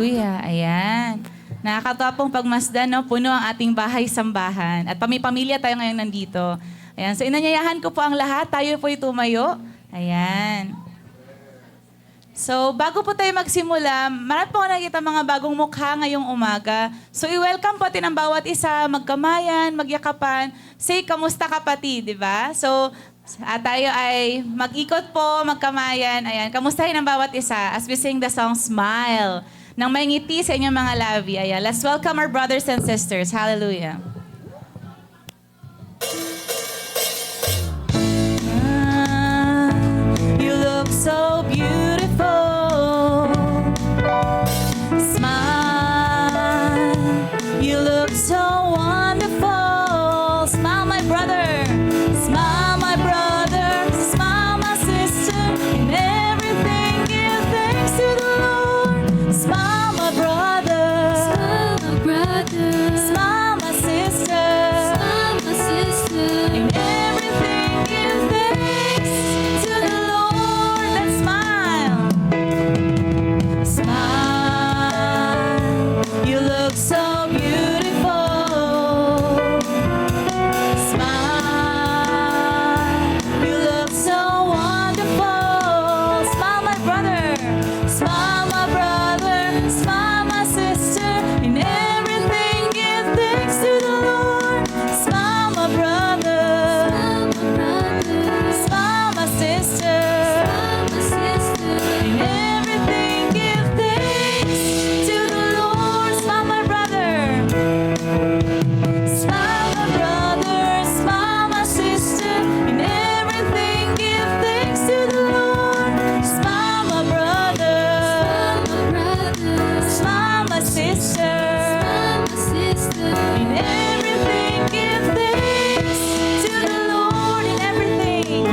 Hallelujah. Ayan. Nakakatawa pong pagmasdan, no? Puno ang ating bahay-sambahan. At pamilya tayo ngayon nandito. Ayan. So, inanyayahan ko po ang lahat. Tayo po'y tumayo. Ayan. So, bago po tayo magsimula, marami po ako nakikita mga bagong mukha ngayong umaga. So, i-welcome po natin ang bawat isa, magkamayan, magyakapan. Say, kamusta kapatid, di ba? So, tayo ay mag-ikot po, magkamayan. Ayan, kamustahin ang bawat isa as we sing the song Smile. Nang may ngiti sa inyong mga labi. Ayan, let's welcome our brothers and sisters. Hallelujah. You look so beautiful. Smile. You look so wonderful. Smile, my brother. Smile, my brother. Smile, my sister. In everything, give thanks to the Lord. Smile, my brother. Smile, my brother. Smile, my sister. Smile, my sister. In everything, give thanks to the Lord. Let's smile. Smile. You look so beautiful. Smile. You look so wonderful. Smile, my brother. Smile, my brother. Smile, my sister. In everything, give thanks to the Lord. Smile, my brother. Smile, my brother. Smile, my sister. Smile, my sister. In everything, give thanks to the Lord. Smile, my brother. Smile, my brother. Smile, my sister. In everything, give thanks to the Lord. Smile, my brother. Smile, my brother. Smile, my sister. Smile, my sister. In everything, give thanks to the Lord. In everything.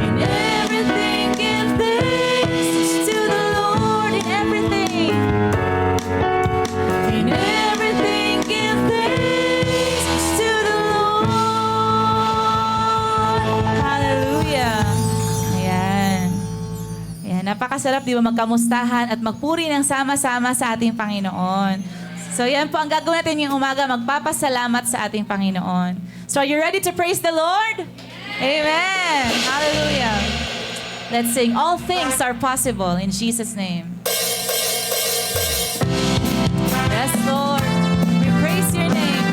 In everything, give thanks to the Lord. In everything. In everything, give thanks to the Lord. Hallelujah. Ayan. Ayan, napakasarap di ba magkamustahan at magpuri ng sama-sama sa ating Panginoon. So yan po ang gagawin natin yung umaga, magpapasalamat sa ating Panginoon. So are you ready to praise the Lord? Amen. Hallelujah. Let's sing, all things are possible in Jesus' name. Yes, Lord. We praise your name.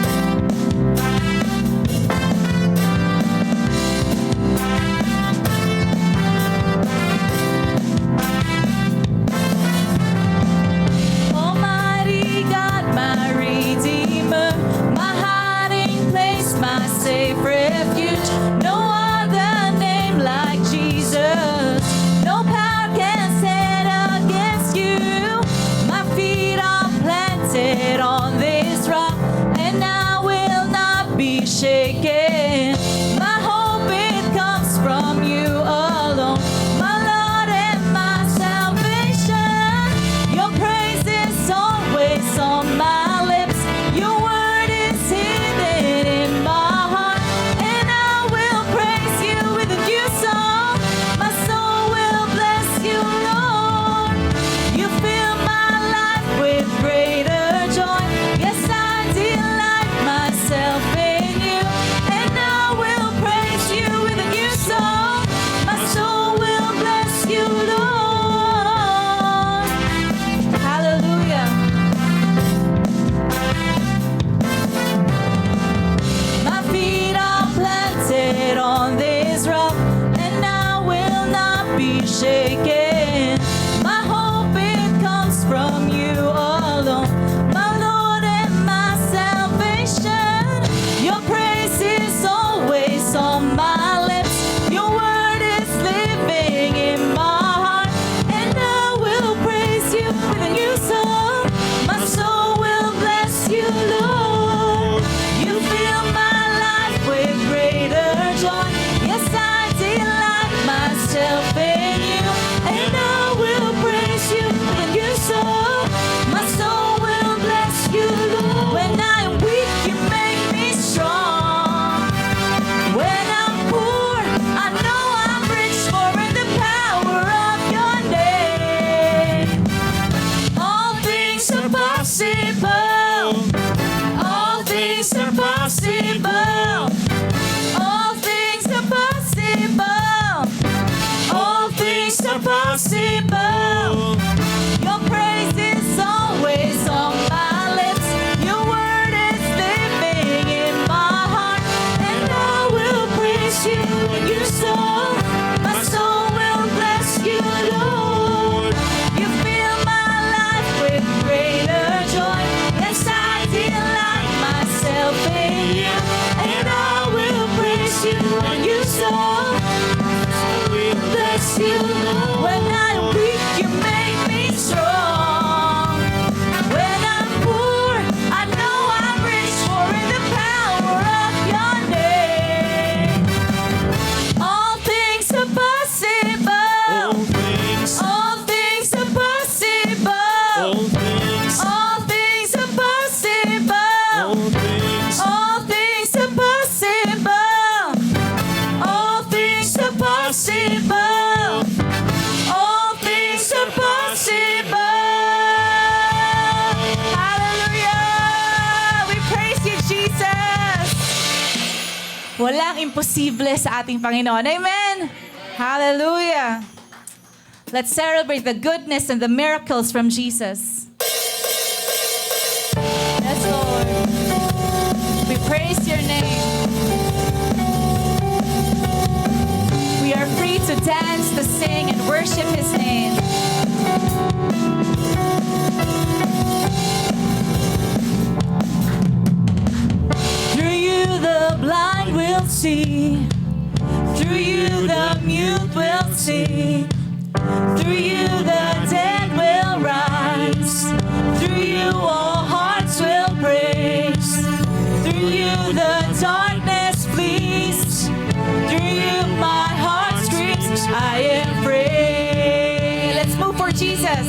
Almighty God, my Redeemer, my hiding place, my safe refuge. No other name like Jesus. No power can stand against you. My feet are planted on All things, All things are possible. all things, All things are possible. All things are possible. All things are possible. Hallelujah! We praise you, Jesus. Walang imposible sa ating Panginoon. Amen. Hallelujah. Let's celebrate the goodness and the miracles from Jesus. Yes, Lord. We praise your name. We are free to dance, to sing, and worship his name. Through you the blind will see. Through you the mute will sing. Through you the dead will rise. Through you all hearts will praise. Through you the darkness flees. Through you my heart screams, I am free. Let's move for Jesus.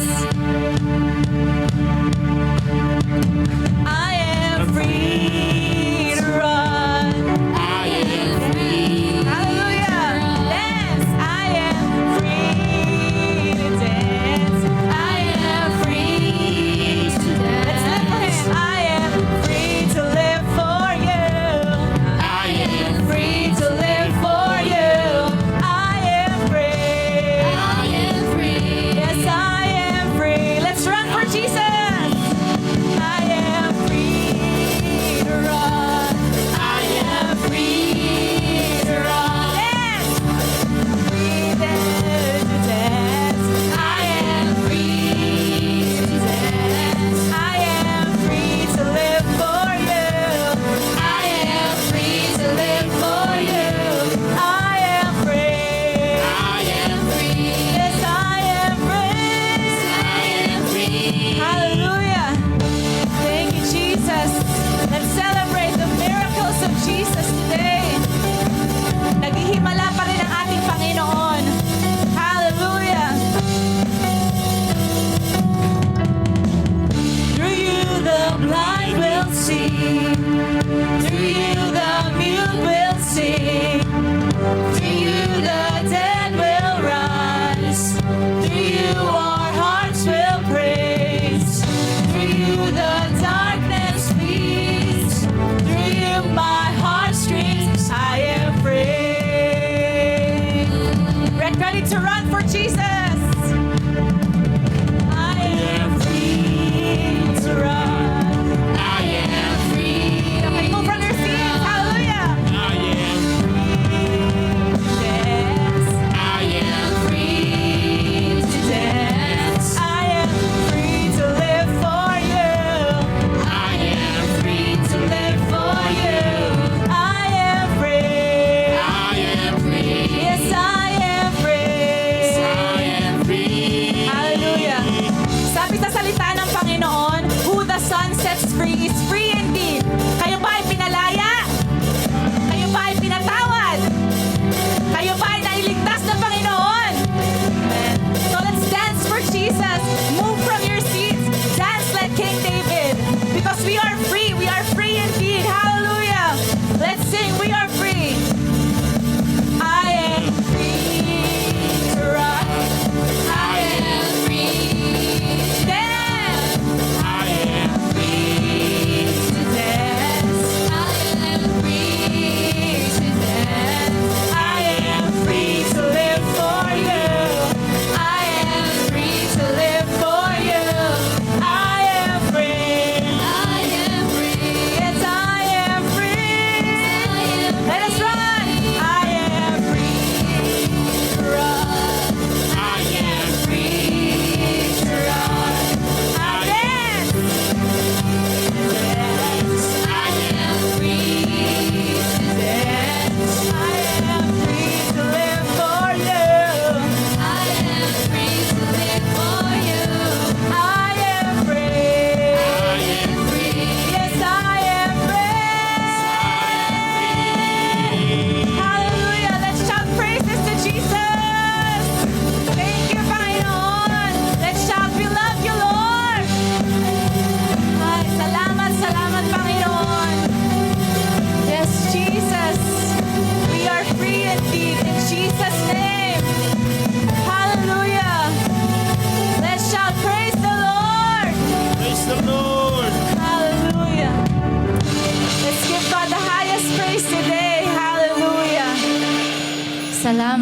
I am free to run. I am free. Hallelujah. Dance. I am free to dance. I am free to dance. Let's live for him. I am free to live for you. I am free to live for you. I am free. I am free. Yes, I am free. Let's run for Jesus. I am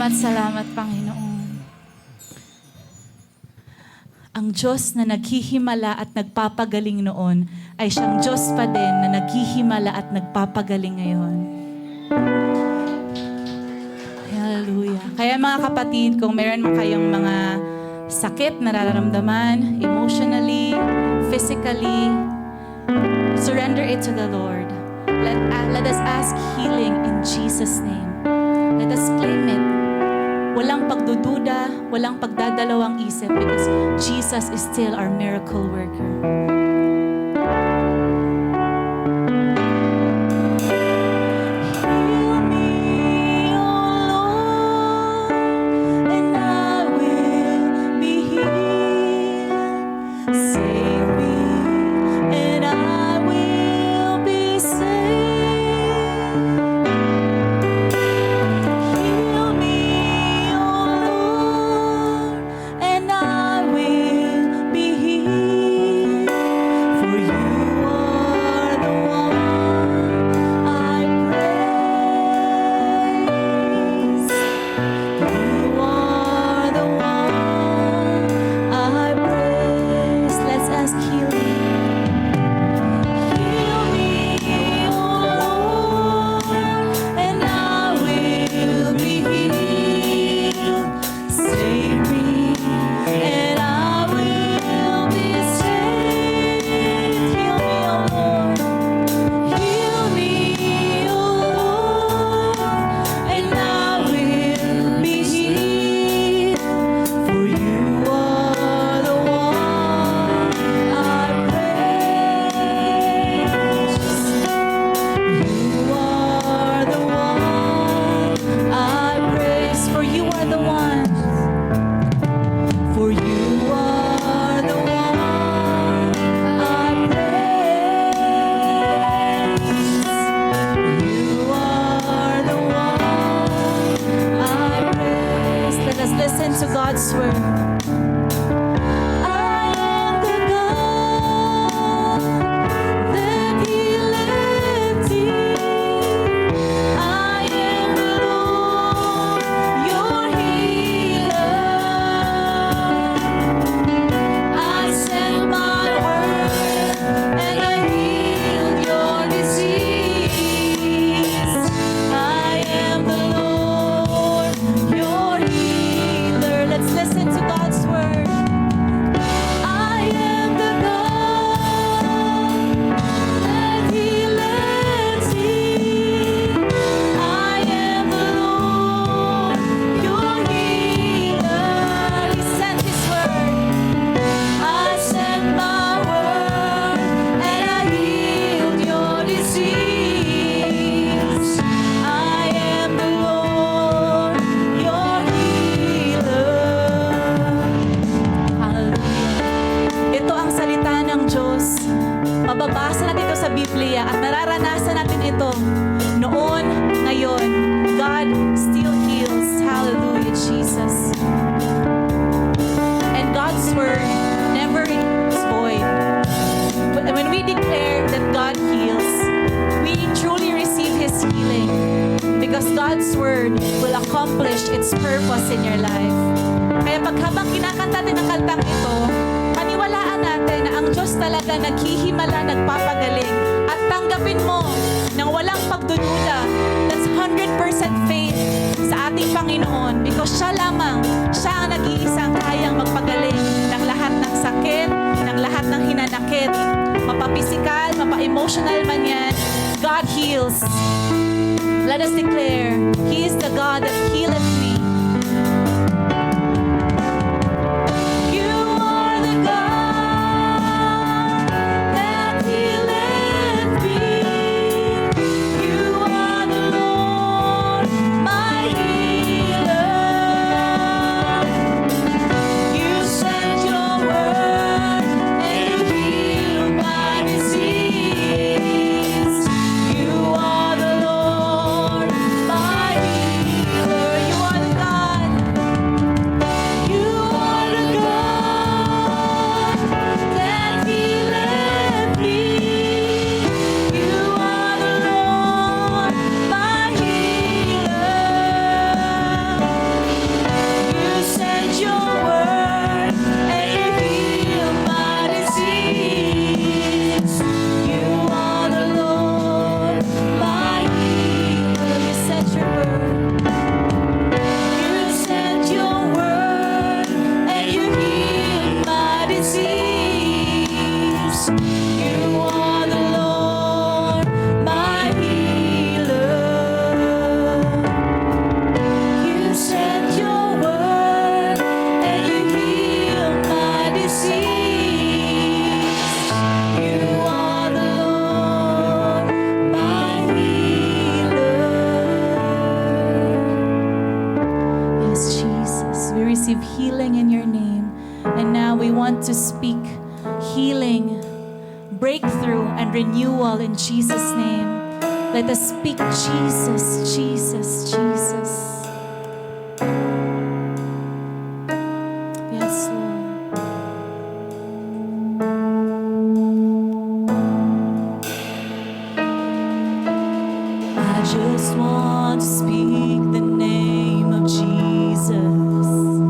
Salamat, Panginoon. Ang Diyos na naghihimala at nagpapagaling noon ay siyang Diyos pa din na naghihimala at nagpapagaling ngayon. Hallelujah. Kaya mga kapatid, kung meron man kayong mga sakit na nararamdaman, emotionally, physically, surrender it to the Lord. Let us ask healing in Jesus' name. Let us claim it. Walang pagdududa, walang pagdadalawang isip because Jesus is still our miracle worker. Heal me, O Lord, and I will be healed. Save me, and I will be saved. Heal me, O Lord, and I will be healed. For you are the one I praise. You are the one I praise. Let's ask healing. Heal me, O Lord, and I will be healed. Save me, and I will be saved. Heal me, O Lord. Heal me, O Lord, and I will be healed. For you are the one I praise. You are the one I praise. For you are the one. For you are the one I praise. You are the one I praise. Let us listen to God's word. I am the God that healeth thee. I am the Lord, your healer. I sent my word and I healed your disease. I am the Lord, your healer. Let's listen to God's word. I am the God that healeth thee. I am the Lord, your healer. He sent His word. I sent my word and I healed your disease. I am the Lord, your healer. Hallelujah. Ito ang salita ng Diyos. Mababasa natin ito sa Biblia at nararanasan natin ito noon, ngayon. God still heals. Hallelujah, Jesus. And God's word never is void. But when we declare that God heals, we truly receive His healing because God's word will accomplish its purpose in your life. Kaya pag habang kinakanta natin ang kantang ito, paniwalaan natin na ang Diyos talaga naghihimala, nagpapagaling at tanggapin mo nang walang pagdududa. That's 100% faith sa ating Panginoon because siya lamang, siya ang nag-iisang kayang magpagaling ng lahat ng sakit, ng lahat ng hinanakit, mapa-physical, mapa-emotional man yan. God heals. Let us declare, He is the God that healeth me. You are the God that healeth me. You are the Lord, my healer. You sent your word and you healed my disease. You are the Lord, my healer. You are the You are the Lord, my healer. You sent your word and you healed my disease. You are the Lord, my healer. Yes, Jesus, we receive healing in your name. And now we want to speak healing, breakthrough, and renewal in Jesus' name. Let us speak Jesus, Jesus, Jesus. Yes, Lord. I just want to speak the name of Jesus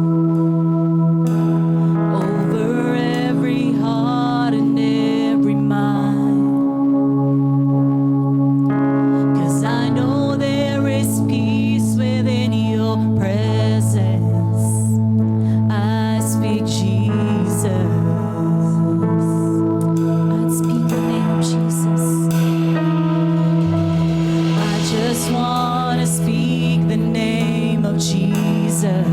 over every heart and every mind. 'Cause I know there is peace within your presence. I speak Jesus. I'd speak the name of Jesus. I just want to speak the name of Jesus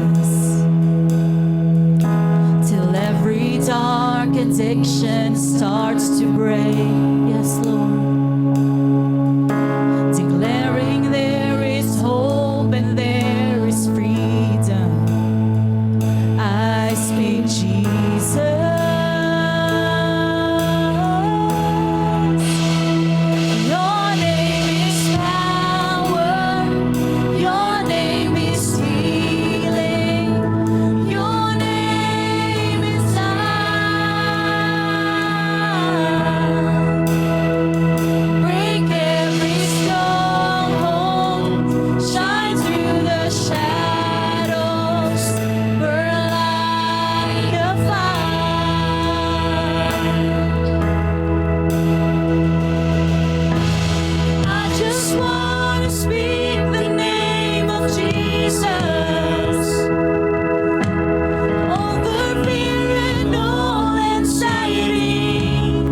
till every dark addiction starts to break. Yes, Lord. Declaring there is hope and there is freedom. I speak Jesus. Your name is power. Your name is healing. Your name is life. Break every stronghold. Shine through the shadows. Burn like a fire. I just want to speak the name of Jesus over fear and all anxiety.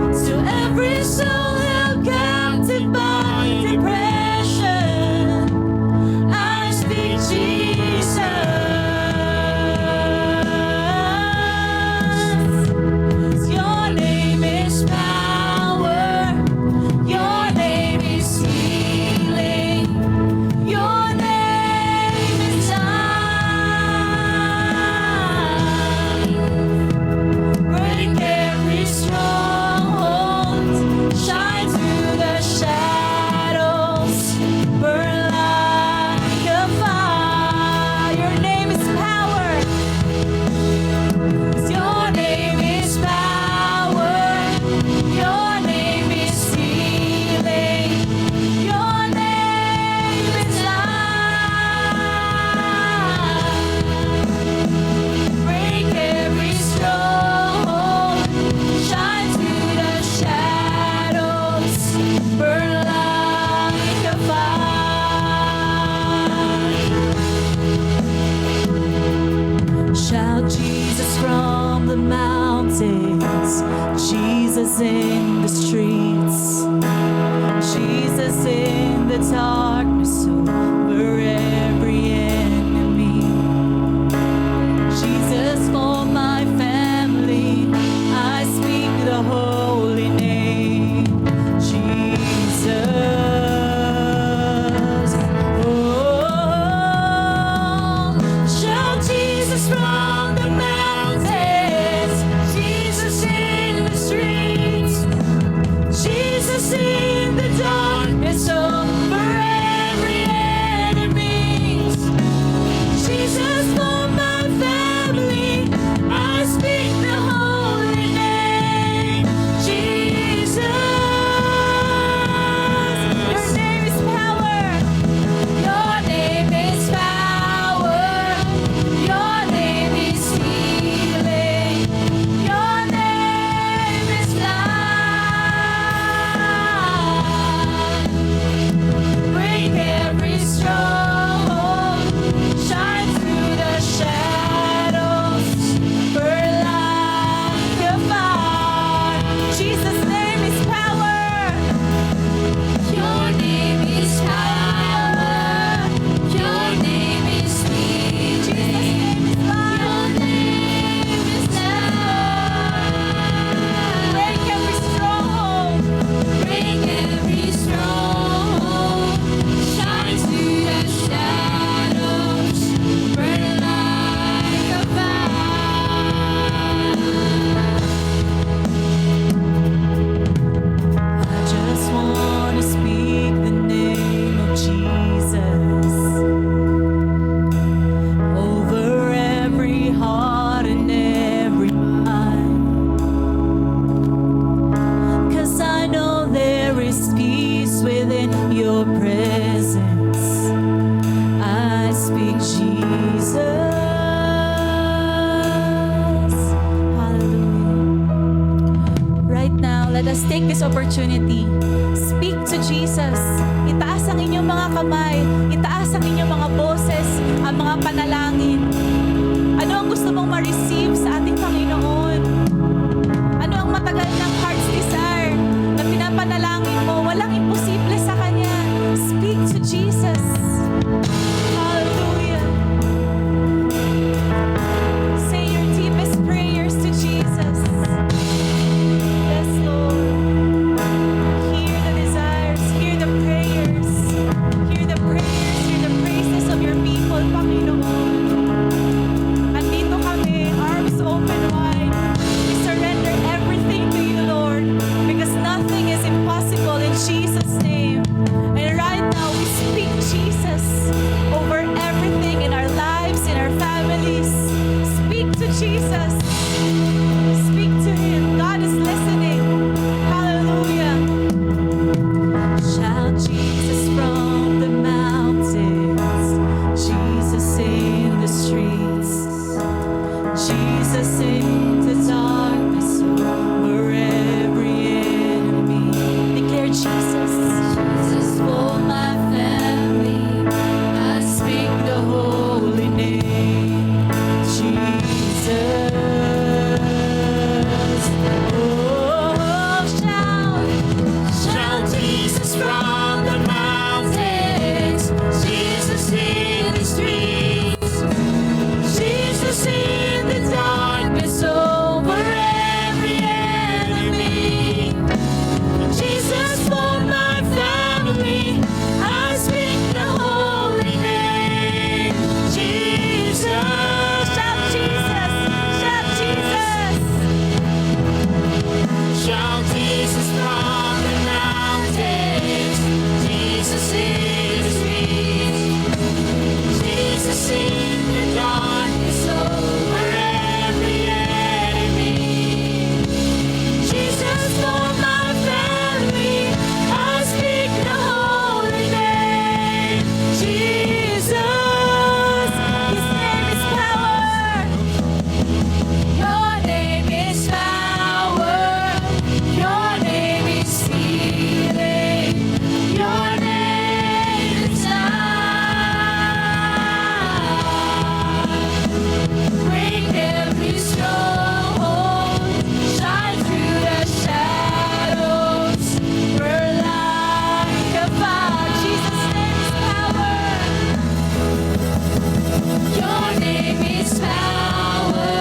To every soul held captive by depression, I speak Jesus. Your name is power. Your name is healing. Your name is life. Break every stronghold. Shine through the shadows. Burn like a fire. Your name is power. Your name is power. Your name is healing. Your name is life. Break every stronghold. Shine through the shadows. Burn like a fire. Shout Jesus from the mountains, Jesus in the streets, Jesus in the darkness over every enemy, Jesus for my family. I speak the holy name, Jesus. Oh, shout Jesus from the mountains, Jesus in the streets, Jesus in the darkness over every enemy, let us take this opportunity. Speak to Jesus. Itaas ang inyong mga kamay. Itaas ang inyong mga boses, ang mga panalangin. Ano ang gusto mong ma-receive sa ating Panginoon? Ano ang matagal ng heart's desire na pinapanalangin mo? Walang imposible sa Kanya. Speak to Jesus. Hallelujah. Say your deepest prayers to Jesus. Yes, Lord. Hear the desires, hear the prayers, hear the prayers, hear the praises of your people, Panginoon. Andito kami, arms open wide. We surrender everything to you, Lord, because nothing is impossible in Jesus' name. And right now, we speak Jesus over everything in our lives, in our families. Speak to Jesus. Speak to Him. God is listening. Hallelujah. Shout Jesus from the mountains, Jesus in the streets, Jesus in the darkness over every enemy. Declare Jesus. Jesus for my family, I speak the holy name. Jesus. Oh, shout. Shout Jesus from the mountains, Jesus in the streets, Jesus in the darkness over every enemy. Jesus for my family, I speak the holy name. Jesus. Shout Jesus. Shout Jesus. Shout Jesus from the mountains, Jesus in the streets, Jesus in the darkness over every enemy. Jesus for my family, I speak the holy name. Jesus, His name is power. Your name is power. Your name is healing. Your name is life. Break every stronghold. Shine through the shadows. We're like a fire. Jesus' name is power. Your name is power.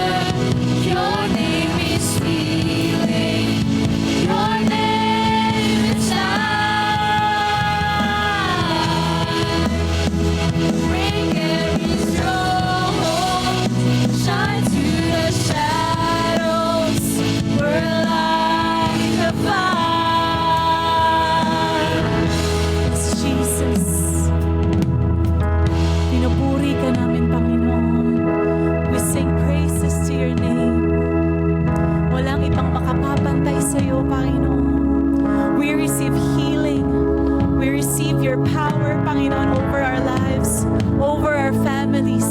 Your name is healing. Your name is life. Break every stronghold. Shine through the shadows. We're like a fire. Yes, Jesus. Pinupuri ka namin, Panginoon. We sing praises to your name. Walang ibang makapapantay sa iyo, Panginoon. We receive healing. We receive your power, Panginoon, over our lives, over our families.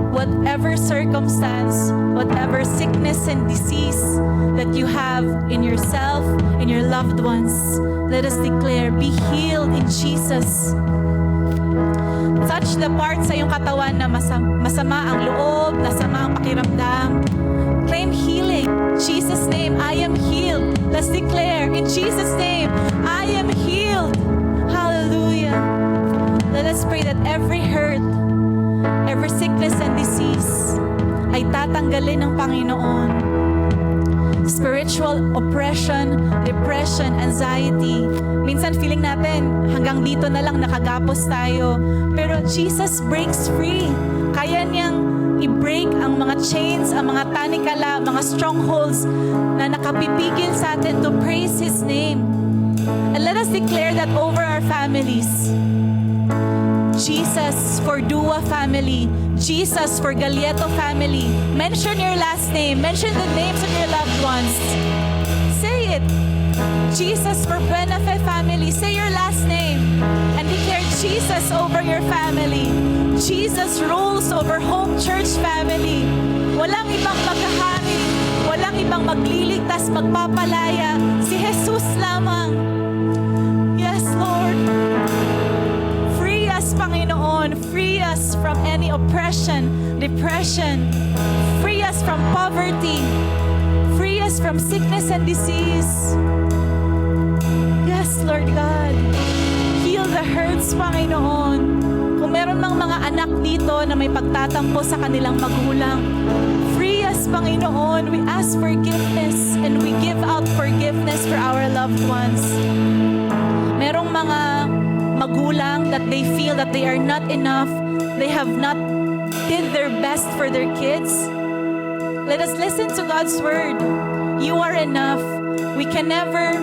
Whatever circumstance, whatever sickness and disease that you have in yourself and your loved ones, let us declare, be healed in Jesus. Touch the parts sa iyong katawan na masama ang loob, masama ang pakiramdam. Claim healing. Jesus' name, I am healed. Let's declare, in Jesus' name, I am healed. Hallelujah. Let us pray that every hurt, every sickness and disease ay tatanggalin ng Panginoon. Spiritual oppression, depression, anxiety. Minsan feeling natin hanggang dito na lang nakagapos tayo. Pero Jesus breaks free. Kaya niyang i-break ang mga chains, ang mga tanikala, mga strongholds na nakapipigil sa atin to praise His name. And let us declare that over our families. Jesus for Dua family. Jesus for Galieto family. Mention your last name. Mention the names of your loved ones. Say it. Jesus for Benefe family. Say your last name. And declare Jesus over your family. Jesus rules over Home Church family. Walang ibang maghahari. Walang ibang magliligtas ligtas, magpapalaya. Si Jesus lamang. Yes, Lord. Free us, Panginoon. Free us from any oppression, depression. Free us from poverty. Free us from sickness and disease. Yes, Lord God. Heal the hurts, Panginoon. Kung meron mang mga anak dito na may pagtatampo sa kanilang magulang, free us, Panginoon. We ask forgiveness and we give out forgiveness for our loved ones. Merong mga magulang that they feel that they are not enough. They have not did their best for their kids. Let us listen to God's word. You are enough. We can never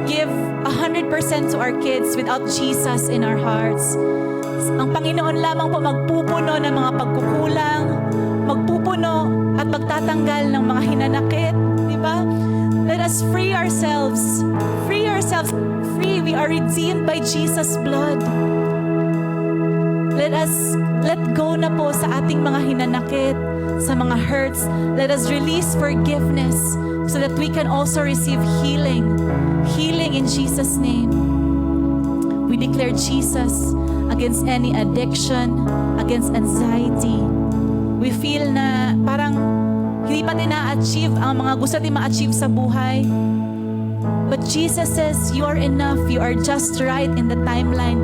give 100% to our kids without Jesus in our hearts. Ang Panginoon lamang po magpupuno ng mga pagkukulang, magpupuno at magtatanggal ng mga hinanakit, di ba? Let us free ourselves. Free ourselves. Free. We are redeemed by Jesus' blood. Let go na po sa ating mga hinanakit, sa mga hurts. Let us release forgiveness so that we can also receive healing. Healing in Jesus' name. We declare Jesus against any addiction, against anxiety. We feel na parang hindi pa din na-achieve ang mga gusto natin ma-achieve sa buhay. But Jesus says, you are enough. You are just right in the timeline.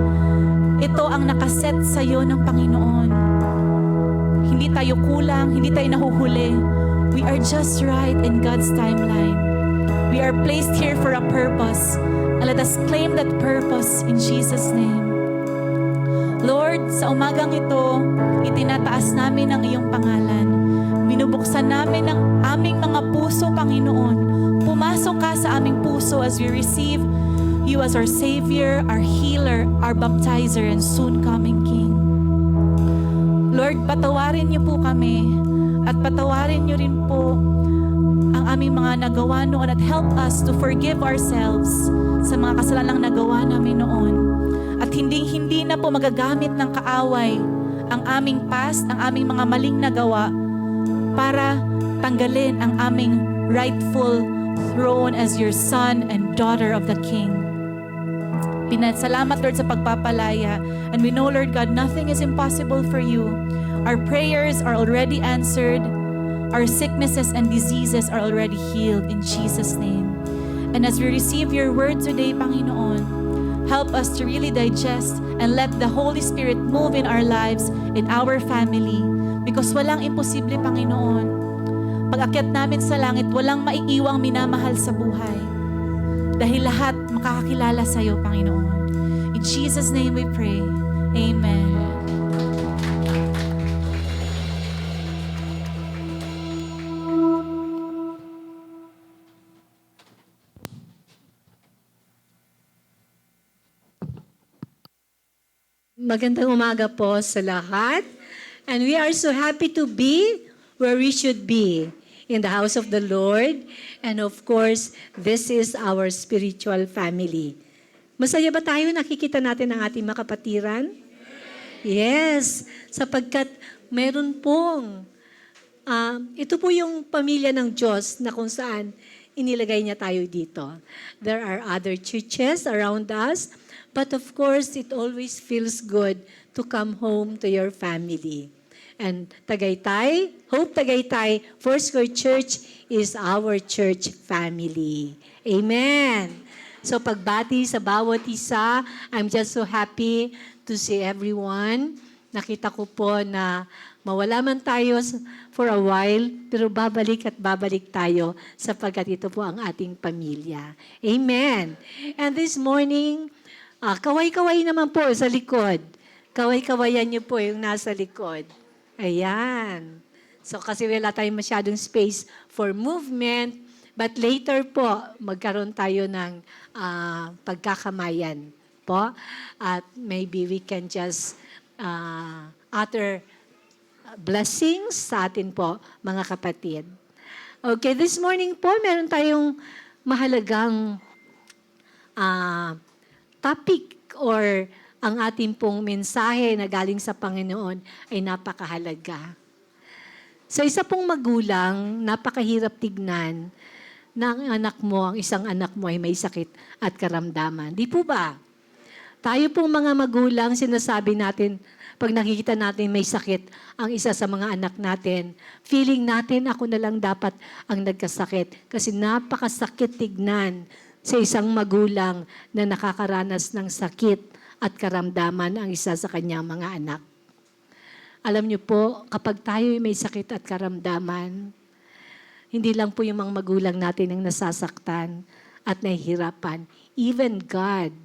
Ito ang nakaset sa iyo ng Panginoon. Hindi tayo kulang, hindi tayo nahuhuli. We are just right in God's timeline. We are placed here for a purpose. And let us claim that purpose in Jesus' name. Lord, sa umagang ito, itinataas namin ang iyong pangalan. Binubuksan namin ang aming mga puso, Panginoon. Pumasok ka sa aming puso as we receive you as our Savior, our Healer, our Baptizer, and soon coming King. Lord, patawarin niyo po kami at patawarin niyo rin po ang aming mga nagawa noon at help us to forgive ourselves sa mga kasalanang nagawa namin noon. At hindi na po magagamit ng kaaway ang aming past, ang aming mga maling nagawa para tanggalin ang aming rightful throne as your son and daughter of the King. Salamat, Lord, sa pagpapalaya. And we know, Lord God, nothing is impossible for you. Our prayers are already answered. Our sicknesses and diseases are already healed in Jesus' name. And as we receive your word today, Panginoon, help us to really digest and let the Holy Spirit move in our lives, in our family. Because walang imposible, Panginoon. Pag-akyat namin sa langit, walang maiiwang minamahal sa buhay. Dahil lahat makakakilala sa iyo, Panginoon. In Jesus' name we pray. Amen. Magandang umaga po sa lahat. And we are so happy to be where we should be, in the house of the Lord. And of course, this is our spiritual family. Masaya ba tayo nakikita natin ang ating mga kapatiran? Yes, sapagkat meron pong, ito po yung pamilya ng Diyos na kung saan inilagay niya tayo dito. There are other churches around us, but of course, it always feels good to come home to your family. And Tagaytay, Hope Tagaytay Foursquare Church is our church family. Amen. So pagbati sa bawat isa, I'm just so happy to see everyone. Nakita ko po na mawala man tayo for a while, pero babalik at babalik tayo sapagkat ito po ang ating pamilya. Amen. And this morning, kaway-kaway naman po sa likod. Kaway-kawayan niyo po yung nasa likod. Ayan. So kasi wala tayong masyadong space for movement, but later po, magkaroon tayo ng pagkakamayan po. At maybe we can just utter blessings sa atin po, mga kapatid. Okay, this morning po, meron tayong mahalagang topic or ang ating pong mensahe na galing sa Panginoon ay napakahalaga. Sa isa pong magulang, napakahirap tignan na ang anak mo, ang isang anak mo ay may sakit at karamdaman. Di po ba? Tayo pong mga magulang, sinasabi natin, pag nakikita natin may sakit ang isa sa mga anak natin, feeling natin ako na lang dapat ang nagkasakit. Kasi napakasakit tignan sa isang magulang na nakakaranas ng sakit at karamdaman ang isa sa kanyang mga anak. Alam niyo po, kapag tayo may sakit at karamdaman, hindi lang po yung mga magulang natin ang nasasaktan at nahihirapan. Even God,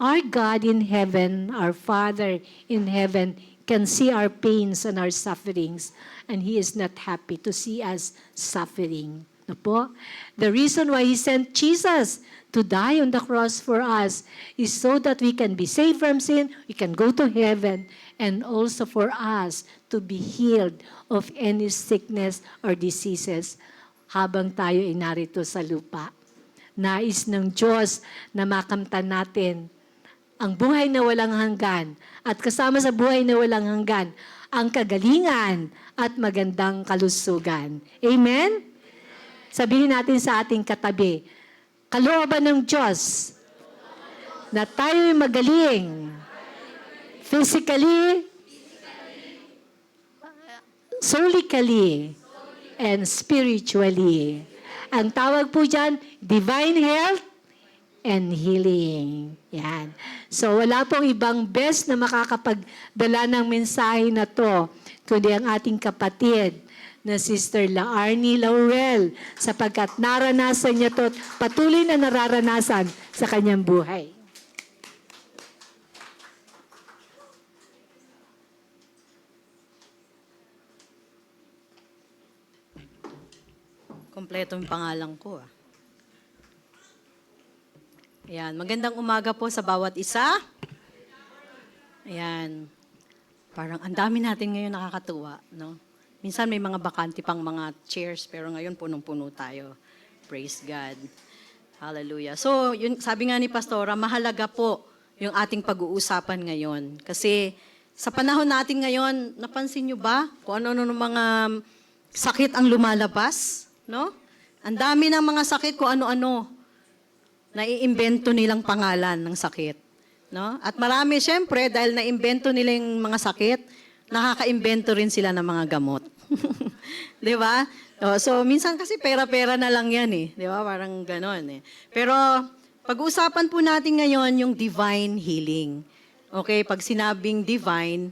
our God in heaven, our Father in heaven, can see our pains and our sufferings, and He is not happy to see us suffering. No po? The reason why He sent Jesus to die on the cross for us is so that we can be saved from sin, we can go to heaven, and also for us to be healed of any sickness or diseases habang tayo ay narito sa lupa. Nais ng Diyos na makamtan natin ang buhay na walang hanggan at kasama sa buhay na walang hanggan ang kagalingan at magandang kalusugan. Amen? Sabihin natin sa ating katabi, kalooban ng Diyos na tayo'y magaling physically, solically, and spiritually. Ang tawag po dyan, divine health and healing. Yan. So wala pong ibang best na makakapagdala ng mensahe na to, kundi ang ating kapatid na Sister Laarni Laurel, sapagkat naranasan niya to, patuloy na nararanasan sa kanyang buhay. Kompleto yung pangalan ko. Ayan, magandang umaga po sa bawat isa. Ayan, parang ang dami natin ngayon nakakatuwa, no? Minsan may mga bakante pang mga chairs, pero ngayon punong-puno tayo. Praise God. Hallelujah. So, yun, sabi nga ni Pastora, mahalaga po yung ating pag-uusapan ngayon. Kasi sa panahon natin ngayon, napansin nyo ba kung ano-ano ng mga sakit ang lumalabas? No? Ang dami ng mga sakit kung ano-ano. Naiimbento nilang pangalan ng sakit. No? At marami, syempre, dahil naimbento nila yung mga sakit, nakaka-imbento rin sila ng mga gamot. Di ba? So, minsan kasi pera-pera na lang yan eh. Di ba? Parang ganon eh. Pero, pag-uusapan po natin ngayon yung divine healing. Okay? Pag sinabing divine,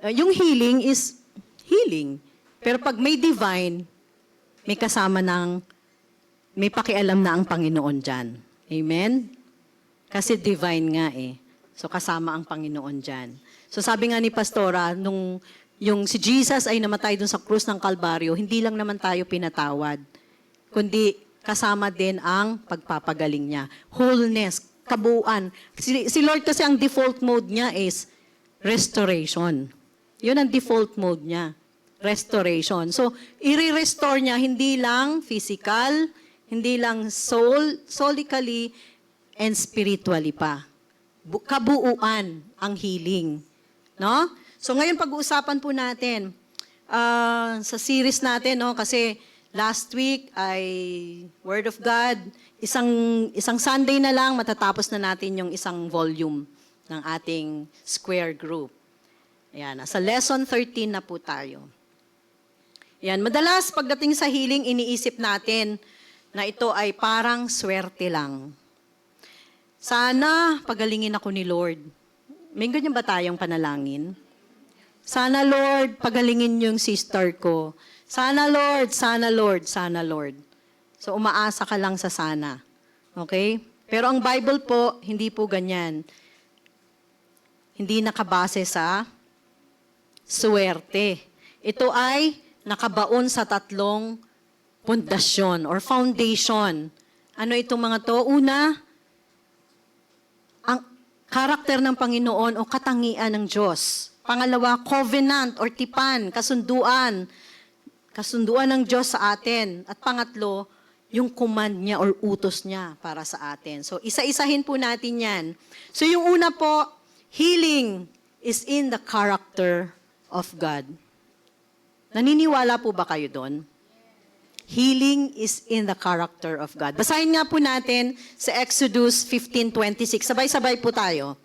yung healing is healing. Pero pag may divine, may kasama ng, may pakialam na ang Panginoon dyan. Amen? Kasi divine nga eh. So kasama ang Panginoon dyan. So sabi nga ni Pastora, nung yung si Jesus ay namatay dun sa krus ng Kalbaryo, hindi lang naman tayo pinatawad, kundi kasama din ang pagpapagaling niya. Wholeness, kabuuan. Si Lord kasi ang default mode niya is restoration. Yun ang default mode niya. Restoration. So, i-restore niya hindi lang physical, hindi lang solically, and spiritually pa. Kabuuan ang healing. No? So, ngayon pag-uusapan po natin sa series natin, no? Kasi last week ay Word of God. Isang Sunday na lang, matatapos na natin yung isang volume ng ating square group. Ayan, sa lesson 13 na po tayo. Yan, madalas pagdating sa healing, iniisip natin na ito ay parang swerte lang. Sana pagalingin ako ni Lord. May ganyan ba tayong panalangin? Sana Lord, pagalingin yung sister ko. Sana Lord, sana Lord, sana Lord. So umaasa ka lang sa sana. Okay? Pero ang Bible po, hindi po ganyan. Hindi nakabase sa swerte. Ito ay nakabaon sa tatlong pundasyon or foundation. Ano itong mga to? Una, ang karakter ng Panginoon o katangian ng Diyos. Pangalawa, covenant or tipan, kasunduan. Kasunduan ng Diyos sa atin. At pangatlo, yung command niya or utos niya para sa atin. So, isa-isahin po natin yan. So, yung una po, healing is in the character of God. Naniniwala po ba kayo doon? healing is in the character of God. Basahin nga po natin sa Exodus 15:26. Sabay-sabay po tayo.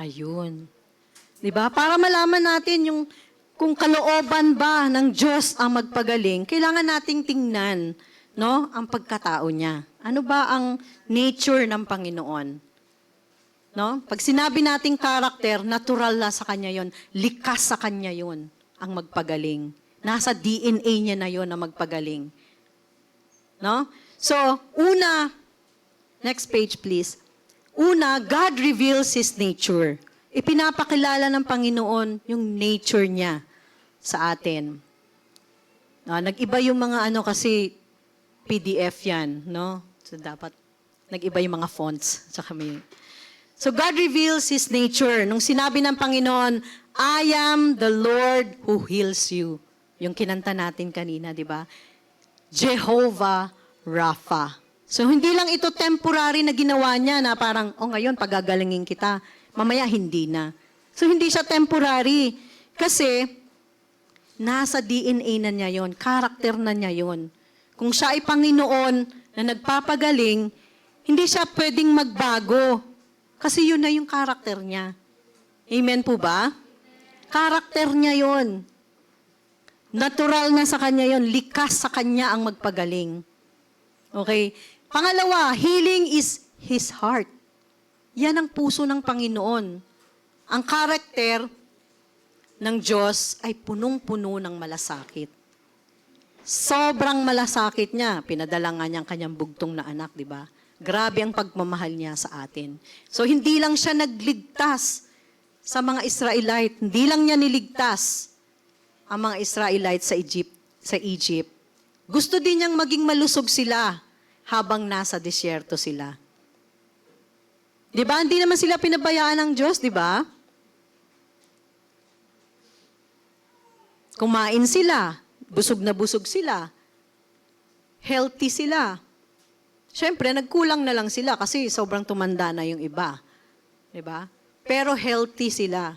Ayun. 'Di ba? Para malaman natin yung kung kalooban ba ng Diyos ang magpagaling, kailangan nating tingnan, no, ang pagkatao niya. Ano ba ang nature ng Panginoon? No? Pag sinabi nating karakter, natural na sa kanya 'yon, likas sa kanya 'yon ang magpagaling. Nasa DNA niya na 'yon na magpagaling. No? So, una, next page please. Una, God reveals His nature. Ipinapakilala ng Panginoon yung nature niya sa atin. Nag-iba yung mga kasi PDF yan, no? So dapat nag-iba yung mga fonts sa kami. So God reveals His nature. Nung sinabi ng Panginoon, I am the Lord who heals you. Yung kinanta natin kanina, di ba? Jehovah Rapha. So, hindi lang ito temporary na ginawa niya na parang, ngayon, pagagalingin kita. Mamaya, hindi na. So, hindi siya temporary. Kasi, nasa DNA na niya yon, karakter na niya yon. Kung siya ay Panginoon na nagpapagaling, hindi siya pwedeng magbago. Kasi yun na yung karakter niya. Amen po ba? Karakter niya yon. Natural na sa kanya yon. Likas sa kanya ang magpagaling. Okay? Pangalawa, healing is His heart. Yan ang puso ng Panginoon. Ang karakter ng Diyos ay punong-puno ng malasakit. Sobrang malasakit niya. Pinadala nga niya ang kanyang bugtong na anak, di ba? Grabe ang pagmamahal niya sa atin. So, hindi lang siya nagligtas sa mga Israelite. Hindi lang niya niligtas ang mga Israelite sa Egypt. Gusto din niyang maging malusog sila habang nasa disyerto sila. Di ba? Hindi naman sila pinabayaan ng Diyos, di ba? Kumain sila, busog na busog sila, healthy sila. Siyempre, nagkulang na lang sila kasi sobrang tumanda na yung iba. Di ba? Pero healthy sila.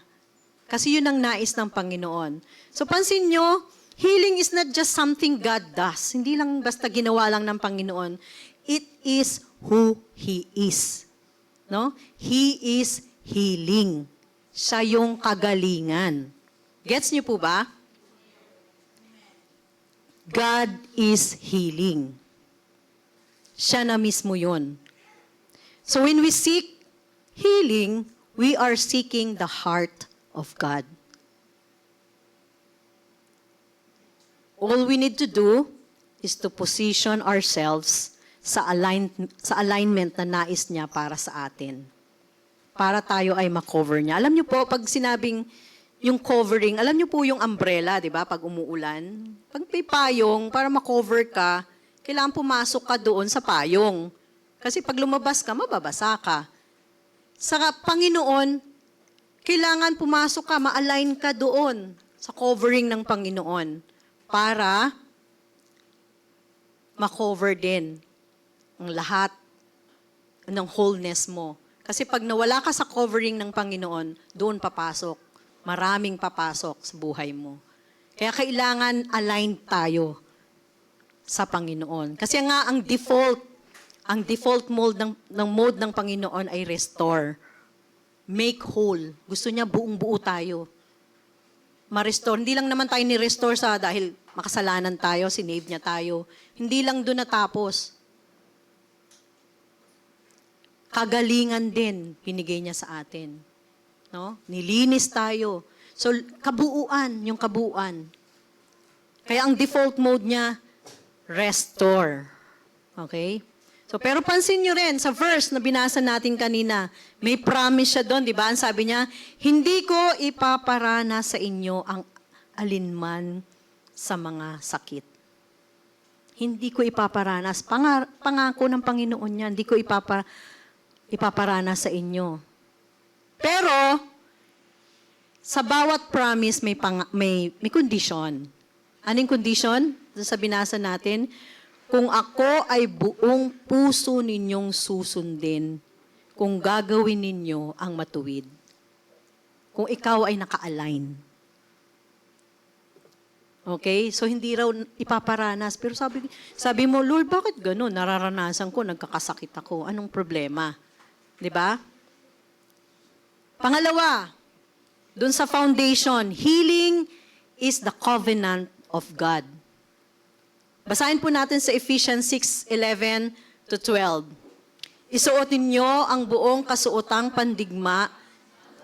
Kasi yun ang nais ng Panginoon. So, pansin nyo, healing is not just something God does. Hindi lang basta ginawa lang ng Panginoon. It is who He is. No? He is healing. Siya yung kagalingan. Gets niyo po ba? God is healing. Siya na mismo yun. So when we seek healing, we are seeking the heart of God. All we need to do is to position ourselves sa alignment na nais niya para sa atin. Para tayo ay makover niya. Alam niyo po, pag sinabing yung covering, alam niyo po yung umbrella, di ba? Pag umuulan, pag may payong, para makover ka, kailangan pumasok ka doon sa payong. Kasi pag lumabas ka, mababasa ka. Sa Panginoon, kailangan pumasok ka, ma-align ka doon sa covering ng Panginoon para makover din ang lahat ng wholeness mo. Kasi pag nawala ka sa covering ng Panginoon, doon papasok. Maraming papasok sa buhay mo. Kaya kailangan aligned tayo sa Panginoon. Kasi nga ang default mode ng Panginoon ay restore. Make whole. Gusto niya buong-buo tayo. Ma-restore. Hindi lang naman tayo ni-restore dahil makasalanan tayo, sinave niya tayo. Hindi lang doon natapos. Kagalingan din binigay niya sa atin. No? Nilinis tayo. So, yung kabuuan. Kaya ang default mode niya, restore. Okay? So, pero pansin nyo rin, sa verse na binasa natin kanina, may promise siya doon, di ba? Ang sabi niya, hindi ko ipaparana sa inyo ang alinman sa mga sakit. Hindi ko ipaparanas. Pangako ng Panginoon niya, hindi ko ipaparana sa inyo. Pero, sa bawat promise may condition. Anong condition? Sa binasa natin, kung ako ay buong puso ninyong susundin, kung gagawin ninyo ang matuwid. Kung ikaw ay naka-align. Okay? So, hindi raw ipaparanas. Pero sabi mo, Lord, bakit gano'n? Nararanasan ko, nagkakasakit ako. Anong problema? 'Di ba? Pangalawa, dun sa foundation, healing is the covenant of God. Basahin po natin sa Ephesians 6:11 to 12. Isuot ninyo ang buong kasuotang pandigma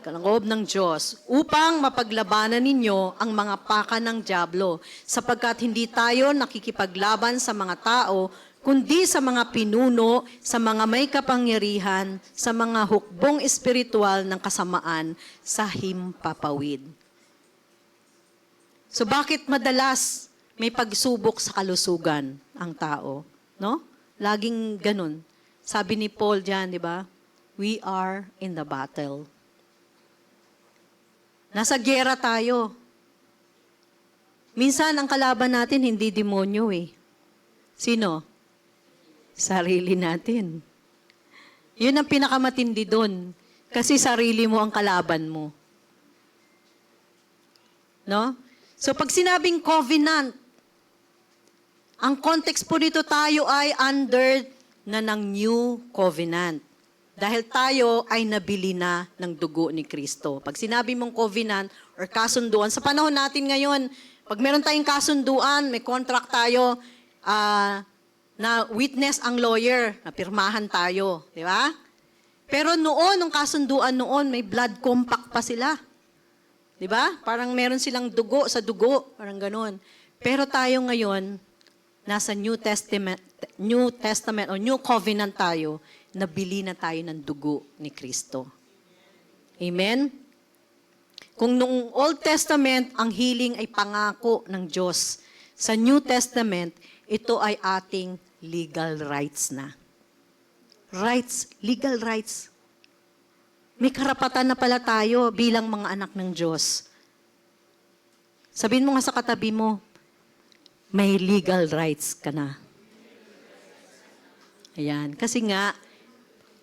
kaloob ng Diyos upang mapaglabanan ninyo ang mga paka ng dyablo sapagkat hindi tayo nakikipaglaban sa mga tao kundi sa mga pinuno, sa mga may kapangyarihan, sa mga hukbong espiritual ng kasamaan sa himpapawid. So bakit madalas may pagsubok sa kalusugan ang tao? No? Laging ganun. Sabi ni Paul diyan, di ba? We are in the battle. Nasa giyera tayo. Minsan, ang kalaban natin, hindi demonyo eh. Sino? Sarili natin. Yun ang pinakamatindi doon. Kasi sarili mo ang kalaban mo. No? So, pag sinabing covenant, ang context po dito tayo ay under na ng new covenant. Dahil tayo ay nabili na ng dugo ni Kristo. Pag sinabi mong covenant or kasunduan, sa panahon natin ngayon, pag meron tayong kasunduan, may contract tayo, na witness ang lawyer, na pirmahan tayo. Di ba? Pero noon, nung kasunduan noon, may blood compact pa sila. Di ba? Parang meron silang dugo sa dugo. Parang ganun. Pero tayo ngayon, nasa New Testament o New Covenant tayo, nabili na tayo ng dugo ni Kristo. Amen? Kung noong Old Testament, ang healing ay pangako ng Diyos, sa New Testament, ito ay ating legal rights na. Rights, legal rights. May karapatan na pala tayo bilang mga anak ng Diyos. Sabihin mo nga sa katabi mo, may legal rights ka na. Ayan. Kasi nga,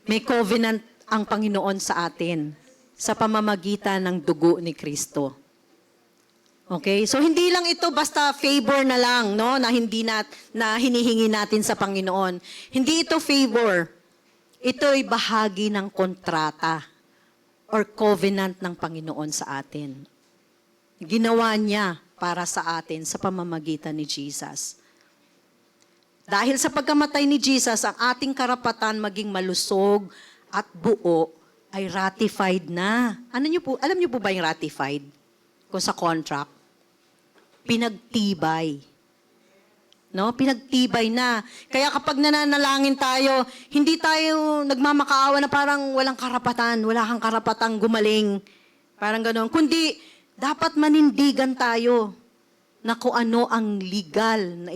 may covenant ang Panginoon sa atin sa pamamagitan ng dugo ni Kristo. Okay? So, hindi lang ito basta favor na lang, no? Na hinihingi natin sa Panginoon. Hindi ito favor. Ito ay bahagi ng kontrata or covenant ng Panginoon sa atin. Ginawa niya para sa atin sa pamamagitan ni Jesus. Dahil sa pagkamatay ni Jesus, ang ating karapatan maging malusog at buo ay ratified na. Alam niyo po ba yung ratified? Kung sa contract? Pinagtibay. No? Pinagtibay na. Kaya kapag nananalangin tayo, hindi tayo nagmamakaawa na parang walang karapatan, wala kang karapatang gumaling. Parang gano'n. Kundi, dapat manindigan tayo na kung ano ang legal na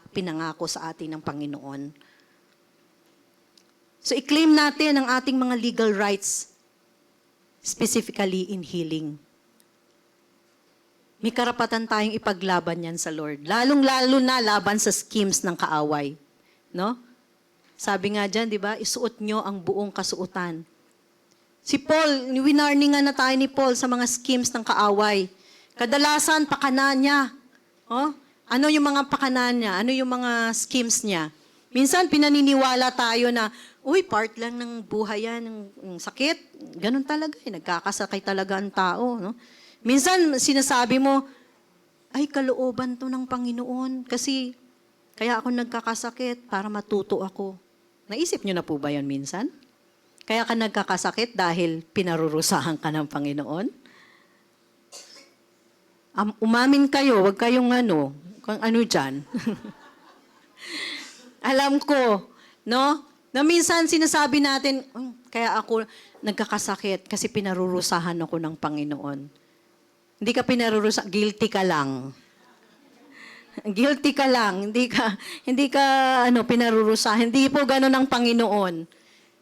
pinangako sa atin ng Panginoon. So, i-claim natin ang ating mga legal rights, specifically in healing. May karapatan tayong ipaglaban yan sa Lord. Lalong-lalo na laban sa schemes ng kaaway. No? Sabi nga dyan, di ba, isuot nyo ang buong kasuotan. Si Paul, winarningan na tayo ni Paul sa mga schemes ng kaaway. Kadalasan, pakana niya. Oh? Ano yung mga pakana niya? Ano yung mga schemes niya? Minsan, pinaniniwala tayo na, uy, part lang ng buhay yan, ng sakit. Ganun talaga, nagkakasakay talaga ang tao. No? Minsan, sinasabi mo, ay, kalooban to ng Panginoon. Kasi, kaya ako nagkakasakit para matuto ako. Naisip niyo na po ba yan minsan? Kaya ka nagkakasakit dahil pinarurusahan ka ng Panginoon? Umamin kayo, wag kayong kung ano dyan. Alam ko, no? Na minsan sinasabi natin, kaya ako nagkakasakit kasi pinarurusahan ako ng Panginoon. Hindi ka guilty ka lang. Guilty ka lang, hindi ka pinarurusahan. Hindi po gano'n ang Panginoon.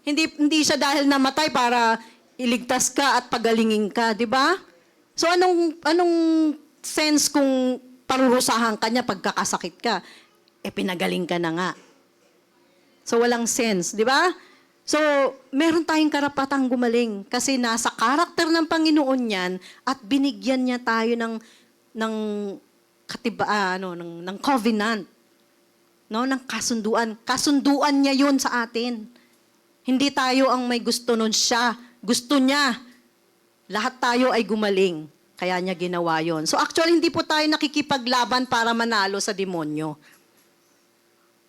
Hindi siya dahil namatay para iligtas ka at pagalingin ka, di ba? So anong sense kung parurusahan ka niya pagkakasakit ka? Pinagaling ka na nga. So walang sense, di ba? So, meron tayong karapatang gumaling kasi nasa karakter ng Panginoon yan at binigyan niya tayo ng covenant, no, ng kasunduan. Kasunduan niya 'yun sa atin. Hindi tayo ang may gusto nun, siya. Gusto niya. Lahat tayo ay gumaling. Kaya niya ginawa 'yon. So actually hindi po tayo nakikipaglaban para manalo sa demonyo.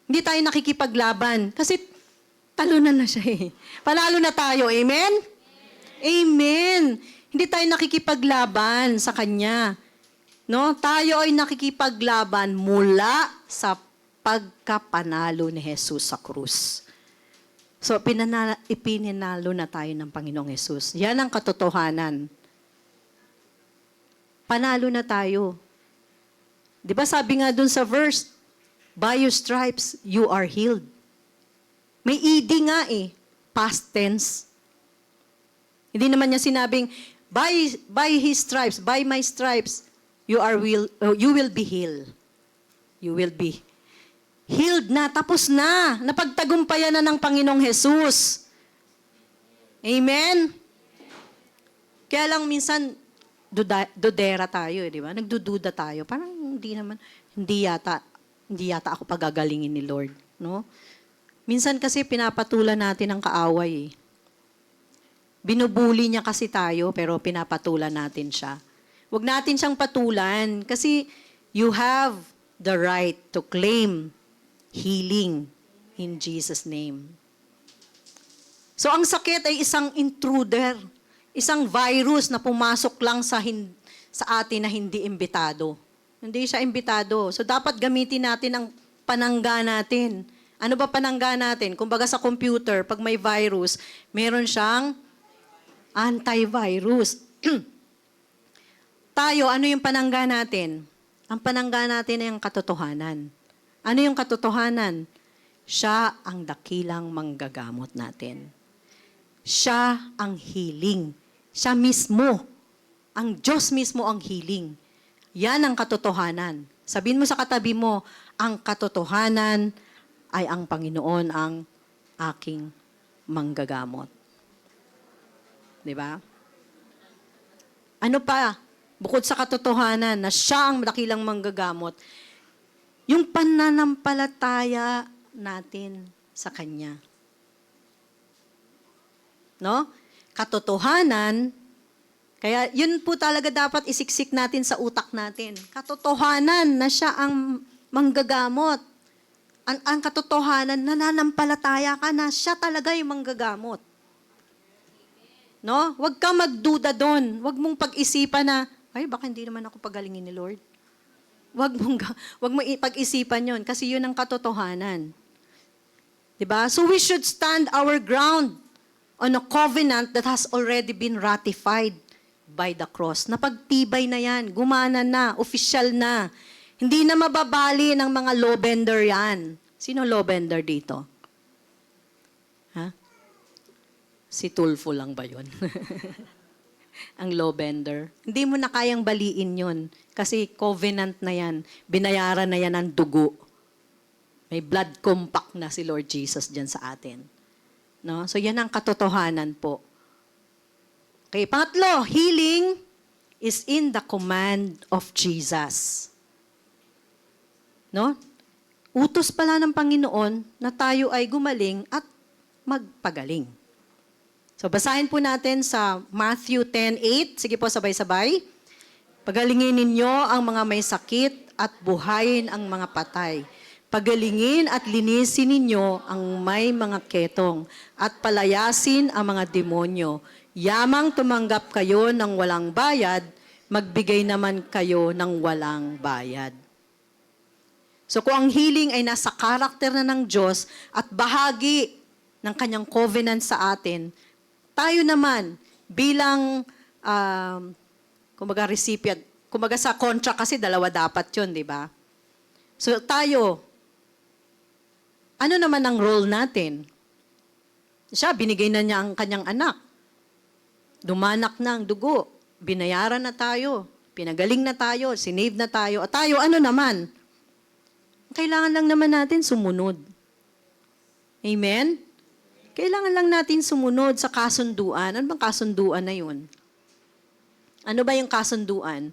Hindi tayo nakikipaglaban kasi talunan na siya eh. Panalo na tayo. Amen? Amen. Hindi tayo nakikipaglaban sa Kanya. No? Tayo ay nakikipaglaban mula sa pagkapanalo ni Jesus sa krus. So, ipinanalo na tayo ng Panginoong Jesus. Yan ang katotohanan. Panalo na tayo. Di ba sabi nga dun sa verse, by your stripes, you are healed. May ed nga eh, past tense. Hindi naman niya sinabing, by his stripes, by my stripes, you will be healed. You will be healed na, tapos na. Napagtagumpayan na ng Panginoong Jesus. Amen? Kaya lang minsan, dodera tayo, di ba? Nagdududa tayo. Parang hindi yata ako pagagalingin ni Lord. No? Minsan kasi pinapatulan natin ang kaaway. Binubuli niya kasi tayo, pero pinapatulan natin siya. Huwag natin siyang patulan kasi you have the right to claim healing in Jesus' name. So ang sakit ay isang intruder, isang virus na pumasok lang sa atin na hindi imbitado. Hindi siya imbitado. So dapat gamitin natin ang panangga natin. Ano ba panangga natin? Kumbaga sa computer, pag may virus, meron siyang antivirus. Tayo, ano yung panangga natin? Ang panangga natin ay ang katotohanan. Ano yung katotohanan? Siya ang dakilang manggagamot natin. Siya ang healing. Siya mismo. Ang Diyos mismo ang healing. Yan ang katotohanan. Sabihin mo sa katabi mo, ang katotohanan ay ang Panginoon ang aking manggagamot. Di ba? Ano pa? Bukod sa katotohanan na siya ang dakilang manggagamot, yung pananampalataya natin sa Kanya. No? Katotohanan, kaya yun po talaga dapat isiksik natin sa utak natin. Katotohanan na siya ang manggagamot. Ang katotohanan, nananampalataya ka na siya talaga yung manggagamot. No? Huwag kang magduda doon. Huwag mong pag-isipan na, ay, baka hindi naman ako pagalingin ni Lord. Huwag mo pag-isipan yon kasi yun ang katotohanan. Diba? So we should stand our ground on a covenant that has already been ratified by the cross. Napagtibay na yan, gumana na, official na. Hindi na mababali ng mga law bender yan. Sino law bender dito? Ha? Si Tulfo lang ba yun? Ang law bender. Hindi mo na kayang baliin yun. Kasi covenant na yan. Binayaran na yan ng dugo. May blood compact na si Lord Jesus dyan sa atin. No? So yan ang katotohanan po. Okay, pangatlo, healing is in the command of Jesus. No? Utos pala ng Panginoon na tayo ay gumaling at magpagaling. So basahin po natin sa Matthew 10:8. Sige po, sabay-sabay. Pagalingin ninyo ang mga may sakit at buhayin ang mga patay. Pagalingin at linisin ninyo ang may mga ketong at palayasin ang mga demonyo. Yamang tumanggap kayo ng walang bayad, magbigay naman kayo ng walang bayad. So kung ang healing ay nasa karakter na ng Diyos at bahagi ng kanyang covenant sa atin, tayo naman bilang, kumbaga recipient, kumbaga sa contract kasi dalawa dapat yun, di ba? So tayo, ano naman ang role natin? Siya, binigay na niya ang kanyang anak. Dumanak na ang dugo. binayaran na tayo, pinagaling na tayo, sinave na tayo, at tayo ano naman? Kailangan lang naman natin sumunod. Amen? Kailangan lang natin sumunod sa kasunduan. Ano bang kasunduan na yun? Ano ba yung kasunduan?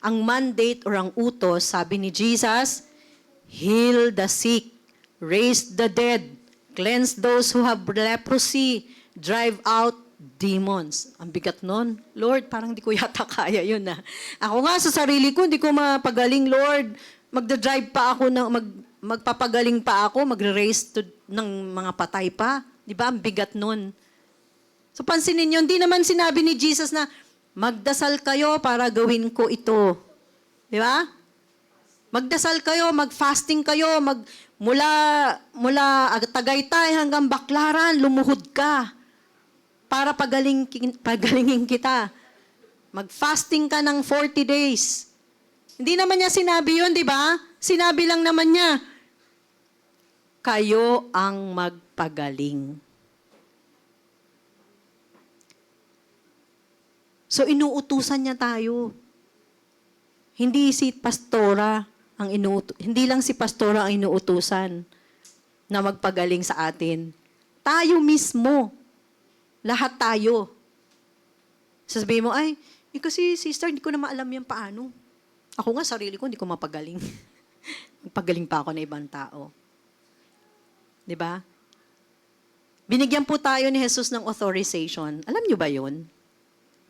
Ang mandate or ang utos, sabi ni Jesus, heal the sick, raise the dead, cleanse those who have leprosy, drive out demons. Ang bigat nun. Lord, parang di ko yata kaya yun na. Ako nga sa sarili ko, hindi ko mapagaling, Lord. Magda-drive pa ako, magpapagaling pa ako, magre-raise ng mga patay pa. Di ba? Ang bigat nun. So pansinin niyo, hindi naman sinabi ni Jesus na, magdasal kayo para gawin ko ito. Di ba? Magdasal kayo, mag-fasting kayo, mula Tagaytay hanggang Baklaran, lumuhod ka para pagalingin kita. Mag-fasting ka ng 40 days. Hindi naman niya sinabi yun, di ba? Sinabi lang naman niya, kayo ang magpagaling. So, inuutusan niya tayo. Hindi si pastora hindi lang si pastora ang inuutusan na magpagaling sa atin. Tayo mismo. Lahat tayo. Sasabihin mo, ay, kasi sister, hindi ko na maalam yan paano. Ako nga, sarili ko, hindi ko mapagaling. Magpagaling pa ako na ibang tao. Di ba? Binigyan po tayo ni Jesus ng authorization. Alam niyo ba yun?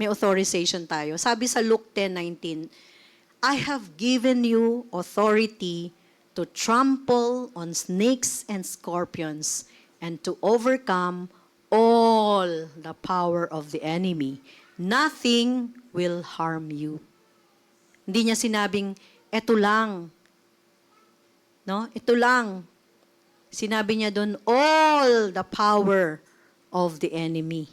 May authorization tayo. Sabi sa Luke 10:19, I have given you authority to trample on snakes and scorpions and to overcome all the power of the enemy. Nothing will harm you. Hindi niya sinabing, eto lang. No? Ito lang. Sinabi niya doon, all the power of the enemy.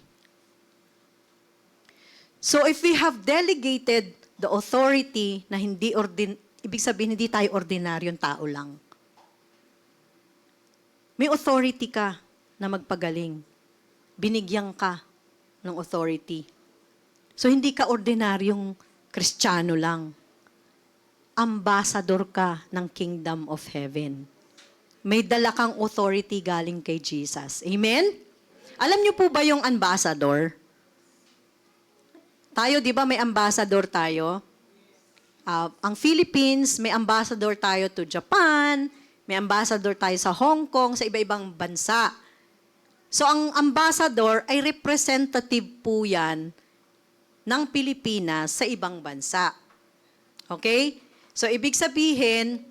So if we have delegated the authority na ibig sabihin hindi tayo ordinaryong tao lang. May authority ka na magpagaling. Binigyan ka ng authority. So hindi ka ordinaryong Kristiyano lang. Ambassador ka ng Kingdom of Heaven. May dala kang authority galing kay Jesus. Amen? Alam niyo po ba yung ambassador? Tayo, di ba, may ambassador tayo? Ang Philippines, may ambassador tayo to Japan, may ambassador tayo sa Hong Kong, sa iba-ibang bansa. So, ang ambassador ay representative po yan ng Pilipinas sa ibang bansa. Okay? So, ibig sabihin,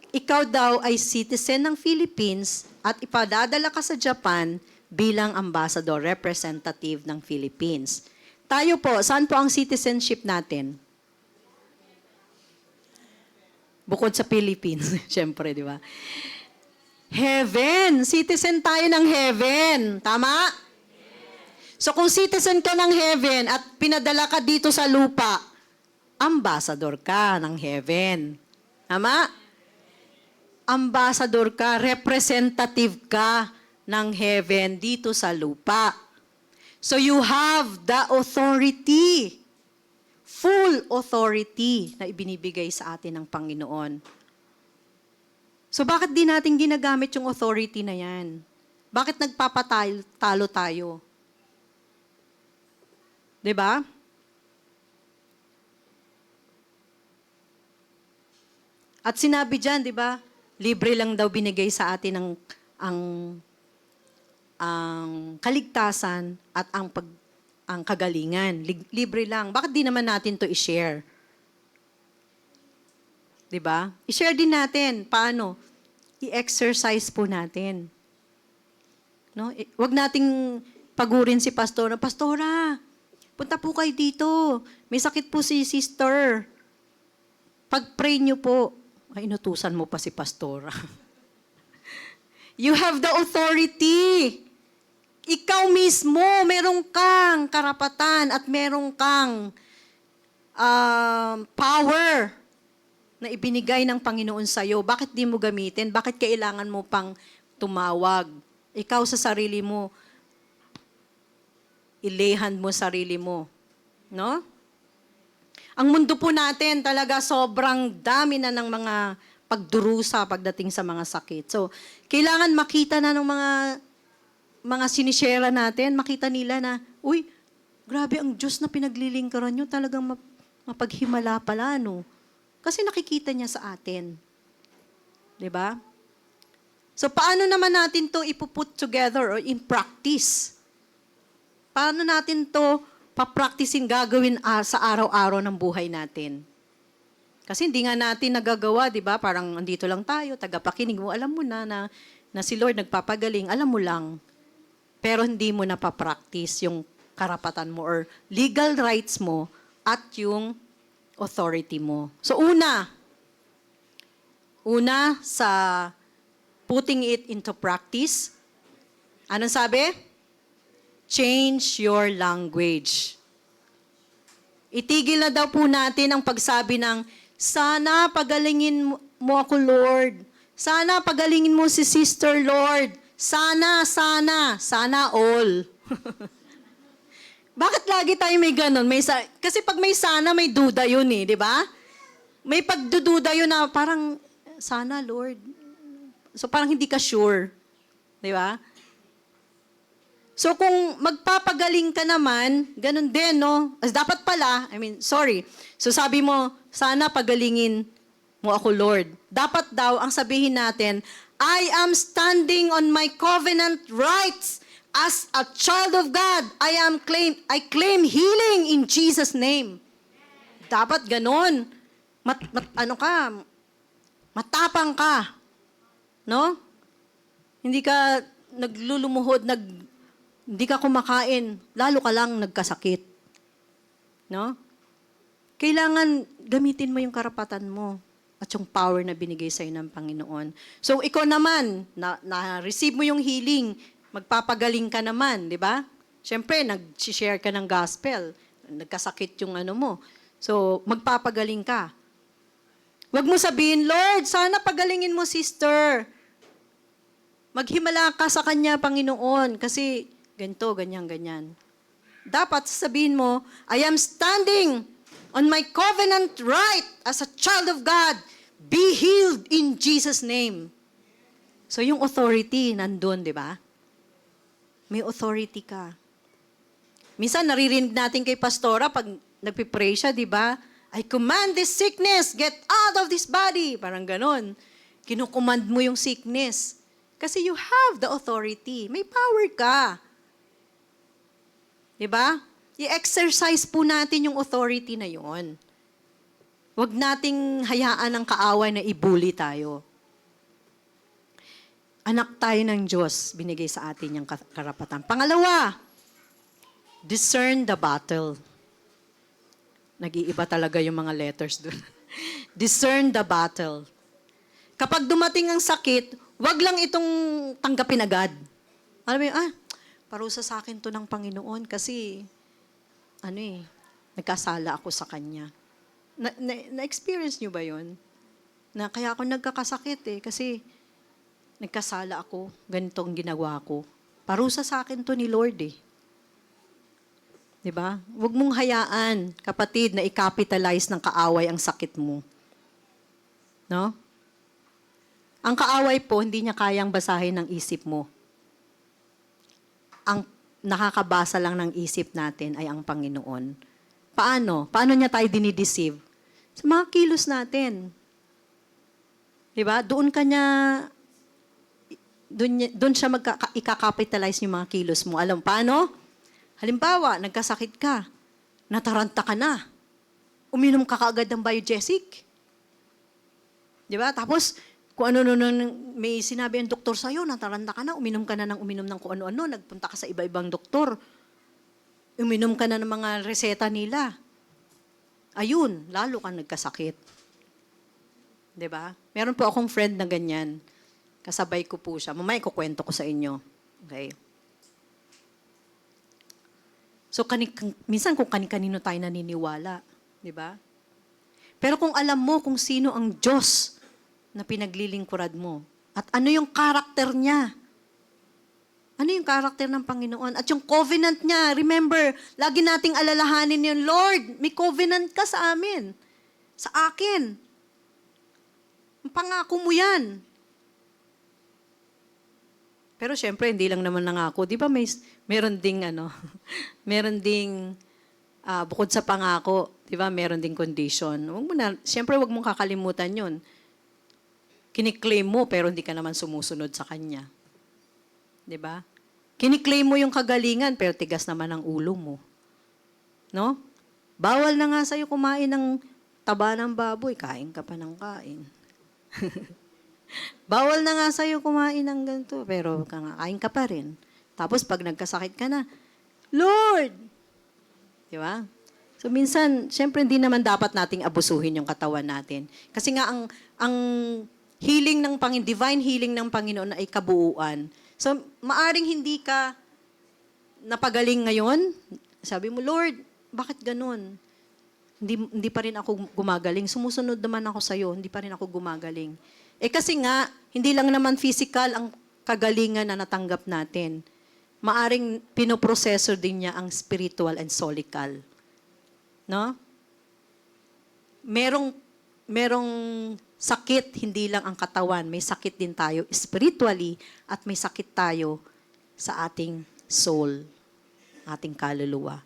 ikaw daw ay citizen ng Philippines at ipadadala ka sa Japan bilang ambassador, representative ng Philippines. Tayo po, saan po ang citizenship natin? Bukod sa Philippines, syempre, di ba? Heaven! Citizen tayo ng heaven. Tama? So kung citizen ka ng heaven at pinadala ka dito sa lupa, ambassador ka ng heaven. Tama? Ambassador ka, representative ka ng heaven dito sa lupa. So you have the authority, full authority na ibinibigay sa atin ng Panginoon. So bakit di natin ginagamit yung authority na yan? Bakit nagpapatalo tayo? 'Di ba? At sinabi diyan, 'di ba? Libre lang daw binigay sa atin ang kaligtasan at ang kagalingan. Libre lang. Bakit di naman natin to i-share? 'Di ba? I-share din natin. Paano? I-exercise po natin. No? Huwag nating pagurin si pastora. Pastora, punta po kayo dito. May sakit po si sister. Pag-pray niyo po. Ay, inutusan mo pa si pastora. You have the authority. Ikaw mismo, meron kang karapatan at meron kang power na ibinigay ng Panginoon sa'yo. Bakit di mo gamitin? Bakit kailangan mo pang tumawag? Ikaw sa sarili mo, ilehan mo sarili mo. No? Ang mundo po natin talaga sobrang dami na ng mga pagdurusa pagdating sa mga sakit. So, kailangan makita na ng mga sinishare natin, makita nila na, uy, grabe ang Diyos na pinaglilingkaran nyo, talagang mapaghimala pala, no? Kasi nakikita niya sa atin. 'Di ba? So, paano naman natin to ipuput together or in practice? Paano natin to papracticein gagawin sa araw-araw ng buhay natin? Kasi hindi nga natin nagagawa, 'di ba? Parang andito lang tayo, tagapakinig mo, alam mo na si Lord nagpapagaling, alam mo lang. Pero hindi mo na pa-practice yung karapatan mo or legal rights mo at yung authority mo. So una sa putting it into practice, anong sabi? Change your language. Itigil na daw po natin ang pagsabi ng, sana pagalingin mo ako, Lord. Sana pagalingin mo si Sister, Lord. Sana all. Bakit lagi tayo may ganon? Kasi pag may sana, may duda yun eh, di ba? May pagdududa yun na parang, sana, Lord. So parang hindi ka sure. Di ba? So kung magpapagaling ka naman, ganun din, no? Dapat pala, So sabi mo, sana pagalingin mo ako, Lord. Dapat daw, ang sabihin natin, I am standing on my covenant rights as a child of God. I claim healing in Jesus' name. Dapat ganun. Matapang ka. No? Hindi ka naglulumuhod, hindi ka kumakain, lalo ka lang nagkasakit. No? Kailangan gamitin mo yung karapatan mo at yung power na binigay sa'yo ng Panginoon. So, ikaw naman, na-receive mo yung healing, magpapagaling ka naman, di ba? Siyempre, nag-share ka ng gospel, nagkasakit yung mo. So, magpapagaling ka. Huwag mo sabihin, Lord, sana pagalingin mo, sister. Maghimala ka sa kanya, Panginoon, kasi ganito, ganyan. Dapat sabihin mo, I am standing on my covenant right as a child of God. Be healed in Jesus' name. So yung authority nandun, di ba? May authority ka. Minsan naririnig natin kay pastora pag nagpipray siya, di ba? I command this sickness, get out of this body. Parang ganon. Kinukommand mo yung sickness. Kasi you have the authority. May power ka. Diba? I-exercise po natin yung authority na yon. Huwag nating hayaan ng kaaway na ibuli tayo. Anak tayo ng Diyos, binigay sa atin yung karapatan. Pangalawa, discern the battle. Nag-iiba talaga yung mga letters doon. Discern the battle. Kapag dumating ang sakit, wag lang itong tanggapin agad. Alam mo yun, parusa sa akin to ng Panginoon kasi, nagkasala ako sa Kanya. Na-experience nyo ba yun? Na kaya ako nagkakasakit kasi nagkasala ako, ganito ang ginawa ko. Parusa sa akin to ni Lord eh. Diba? Huwag mong hayaan, kapatid, na i-capitalize ng kaaway ang sakit mo. No? Ang kaaway po, hindi niya kayang basahin ng isip mo. Ang nakakabasa lang ng isip natin ay ang Panginoon. Paano? Paano niya tayo dinideceive? Sa mga kilos natin. Diba? Doon siya i-capitalize yung mga kilos mo. Alam, paano? Halimbawa, nagkasakit ka, nataranta ka na, uminom ka kaagad ng Biogesic. Di ba? Tapos, kung ano may sinabi ang doktor sa'yo, nataranta ka na, uminom ka na ng kung ano-ano, nagpunta ka sa iba-ibang doktor, uminom ka na ng mga reseta nila. Ayun, lalo kang nagkasakit. Di ba? Meron po akong friend na ganyan. Kasabay ko po siya. Mamaya ikukwento ko sa inyo. Okay? So, minsan kung kanino tayo naniniwala, di ba? Pero kung alam mo kung sino ang Diyos na pinaglilingkurad mo, at ano yung karakter niya, Ano yung karakter ng Panginoon? At yung covenant niya, remember, lagi nating alalahanin yun, Lord, may covenant ka sa amin. Sa akin. Pangako mo yan. Pero syempre, hindi lang naman nangako. Di ba meron ding, meron ding, bukod sa pangako, di ba, meron ding condition. Syempre, wag mong kakalimutan yun. Kiniklaim mo, pero hindi ka naman sumusunod sa kanya. Di ba? Kiniklaim mo yung kagalingan, pero tigas naman ang ulo mo. No? Bawal na nga sa'yo kumain ng taba ng baboy, kain ka pa ng kain. Bawal na nga sa'yo kumain ng ganito, pero kain ka pa rin. Tapos pag nagkasakit ka na, Lord! Di ba? So minsan, syempre hindi naman dapat nating abusuhin yung katawan natin. Kasi nga ang healing ng divine healing ng Panginoon ay kabuuan. So maaring hindi ka napagaling ngayon. Sabi mo, Lord, bakit ganun? Hindi pa rin ako gumagaling. Sumusunod naman ako sa'yo, hindi pa rin ako gumagaling. Kasi nga, hindi lang naman physical ang kagalingan na natanggap natin. Maaring pinoproseso din niya ang spiritual and solical. No? Merong sakit, hindi lang ang katawan. May sakit din tayo spiritually at may sakit tayo sa ating soul, ating kaluluwa.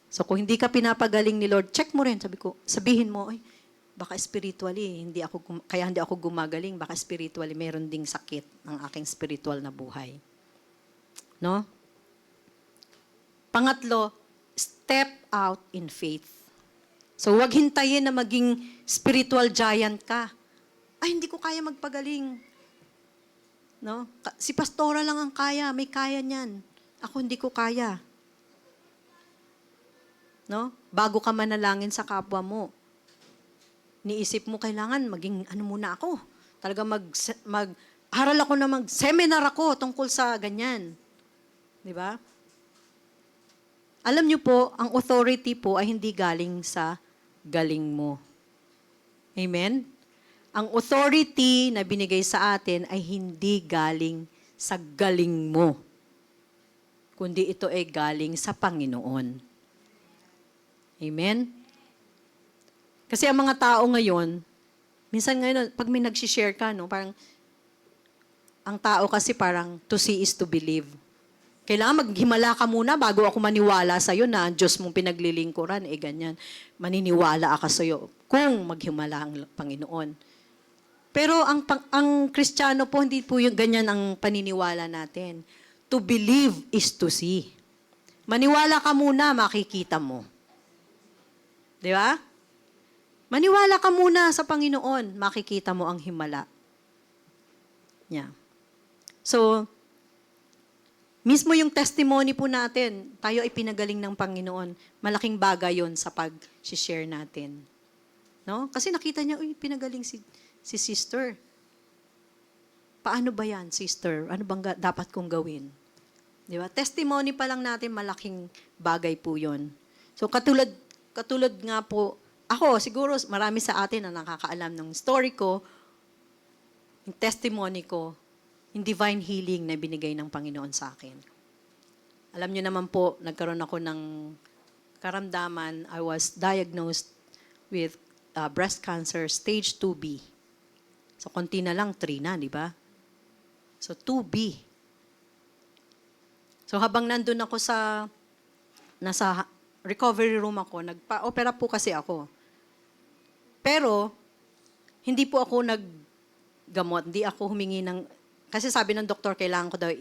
So kung hindi ka pinapagaling ni Lord, check mo rin. Sabihin mo, ay, baka spiritually, kaya hindi ako gumagaling, baka spiritually meron ding sakit ng aking spiritual na buhay. No? Pangatlo, step out in faith. So wag hintayin na maging spiritual giant ka. Ay, hindi ko kaya magpagaling. No? Si pastora lang ang kaya, may kaya niyan. Ako hindi ko kaya. No? Bago ka manalangin sa kapwa mo, niisip mo kailangan maging muna ako. Talaga aral ako na mag-seminar ako tungkol sa ganyan. Di ba? Alam niyo po, ang authority po ay hindi galing sa galing mo. Amen? Ang authority na binigay sa atin ay hindi galing sa galing mo, kundi ito ay galing sa Panginoon. Amen? Kasi ang mga tao ngayon, minsan ngayon, pag may nag-share ka, no, parang, ang tao kasi parang, to see is to believe. Kailangan maghimala ka muna bago ako maniwala sa'yo na ang Diyos mong pinaglilingkuran, ganyan. Maniniwala ako sa'yo kung maghimala ang Panginoon. Pero ang Kristiyano po, hindi po yung ganyan ang paniniwala natin. To believe is to see. Maniwala ka muna, makikita mo. Di ba? Maniwala ka muna sa Panginoon, makikita mo ang himala. Yeah. So, mismo yung testimony po natin, tayo ay pinagaling ng Panginoon. Malaking bagay yon sa pag-share natin. No? Kasi nakita niya, pinagaling si sister. Paano ba yan, sister? Ano bang dapat kong gawin? Di ba? Testimony pa lang natin, malaking bagay po yon. So, katulad nga po, ako, siguro marami sa atin na nakakaalam ng story ko, yung testimony ko, yung divine healing na binigay ng Panginoon sa akin. Alam niyo naman po, nagkaroon ako ng karamdaman. I was diagnosed with breast cancer stage 2B. So, konti na lang, 3 na, di ba? So, 2B. So, habang nandun ako nasa recovery room ako, nagpa-opera po kasi ako. Pero, hindi po ako naggamot, hindi ako humingi ng, kasi sabi ng doktor, kailangan ko daw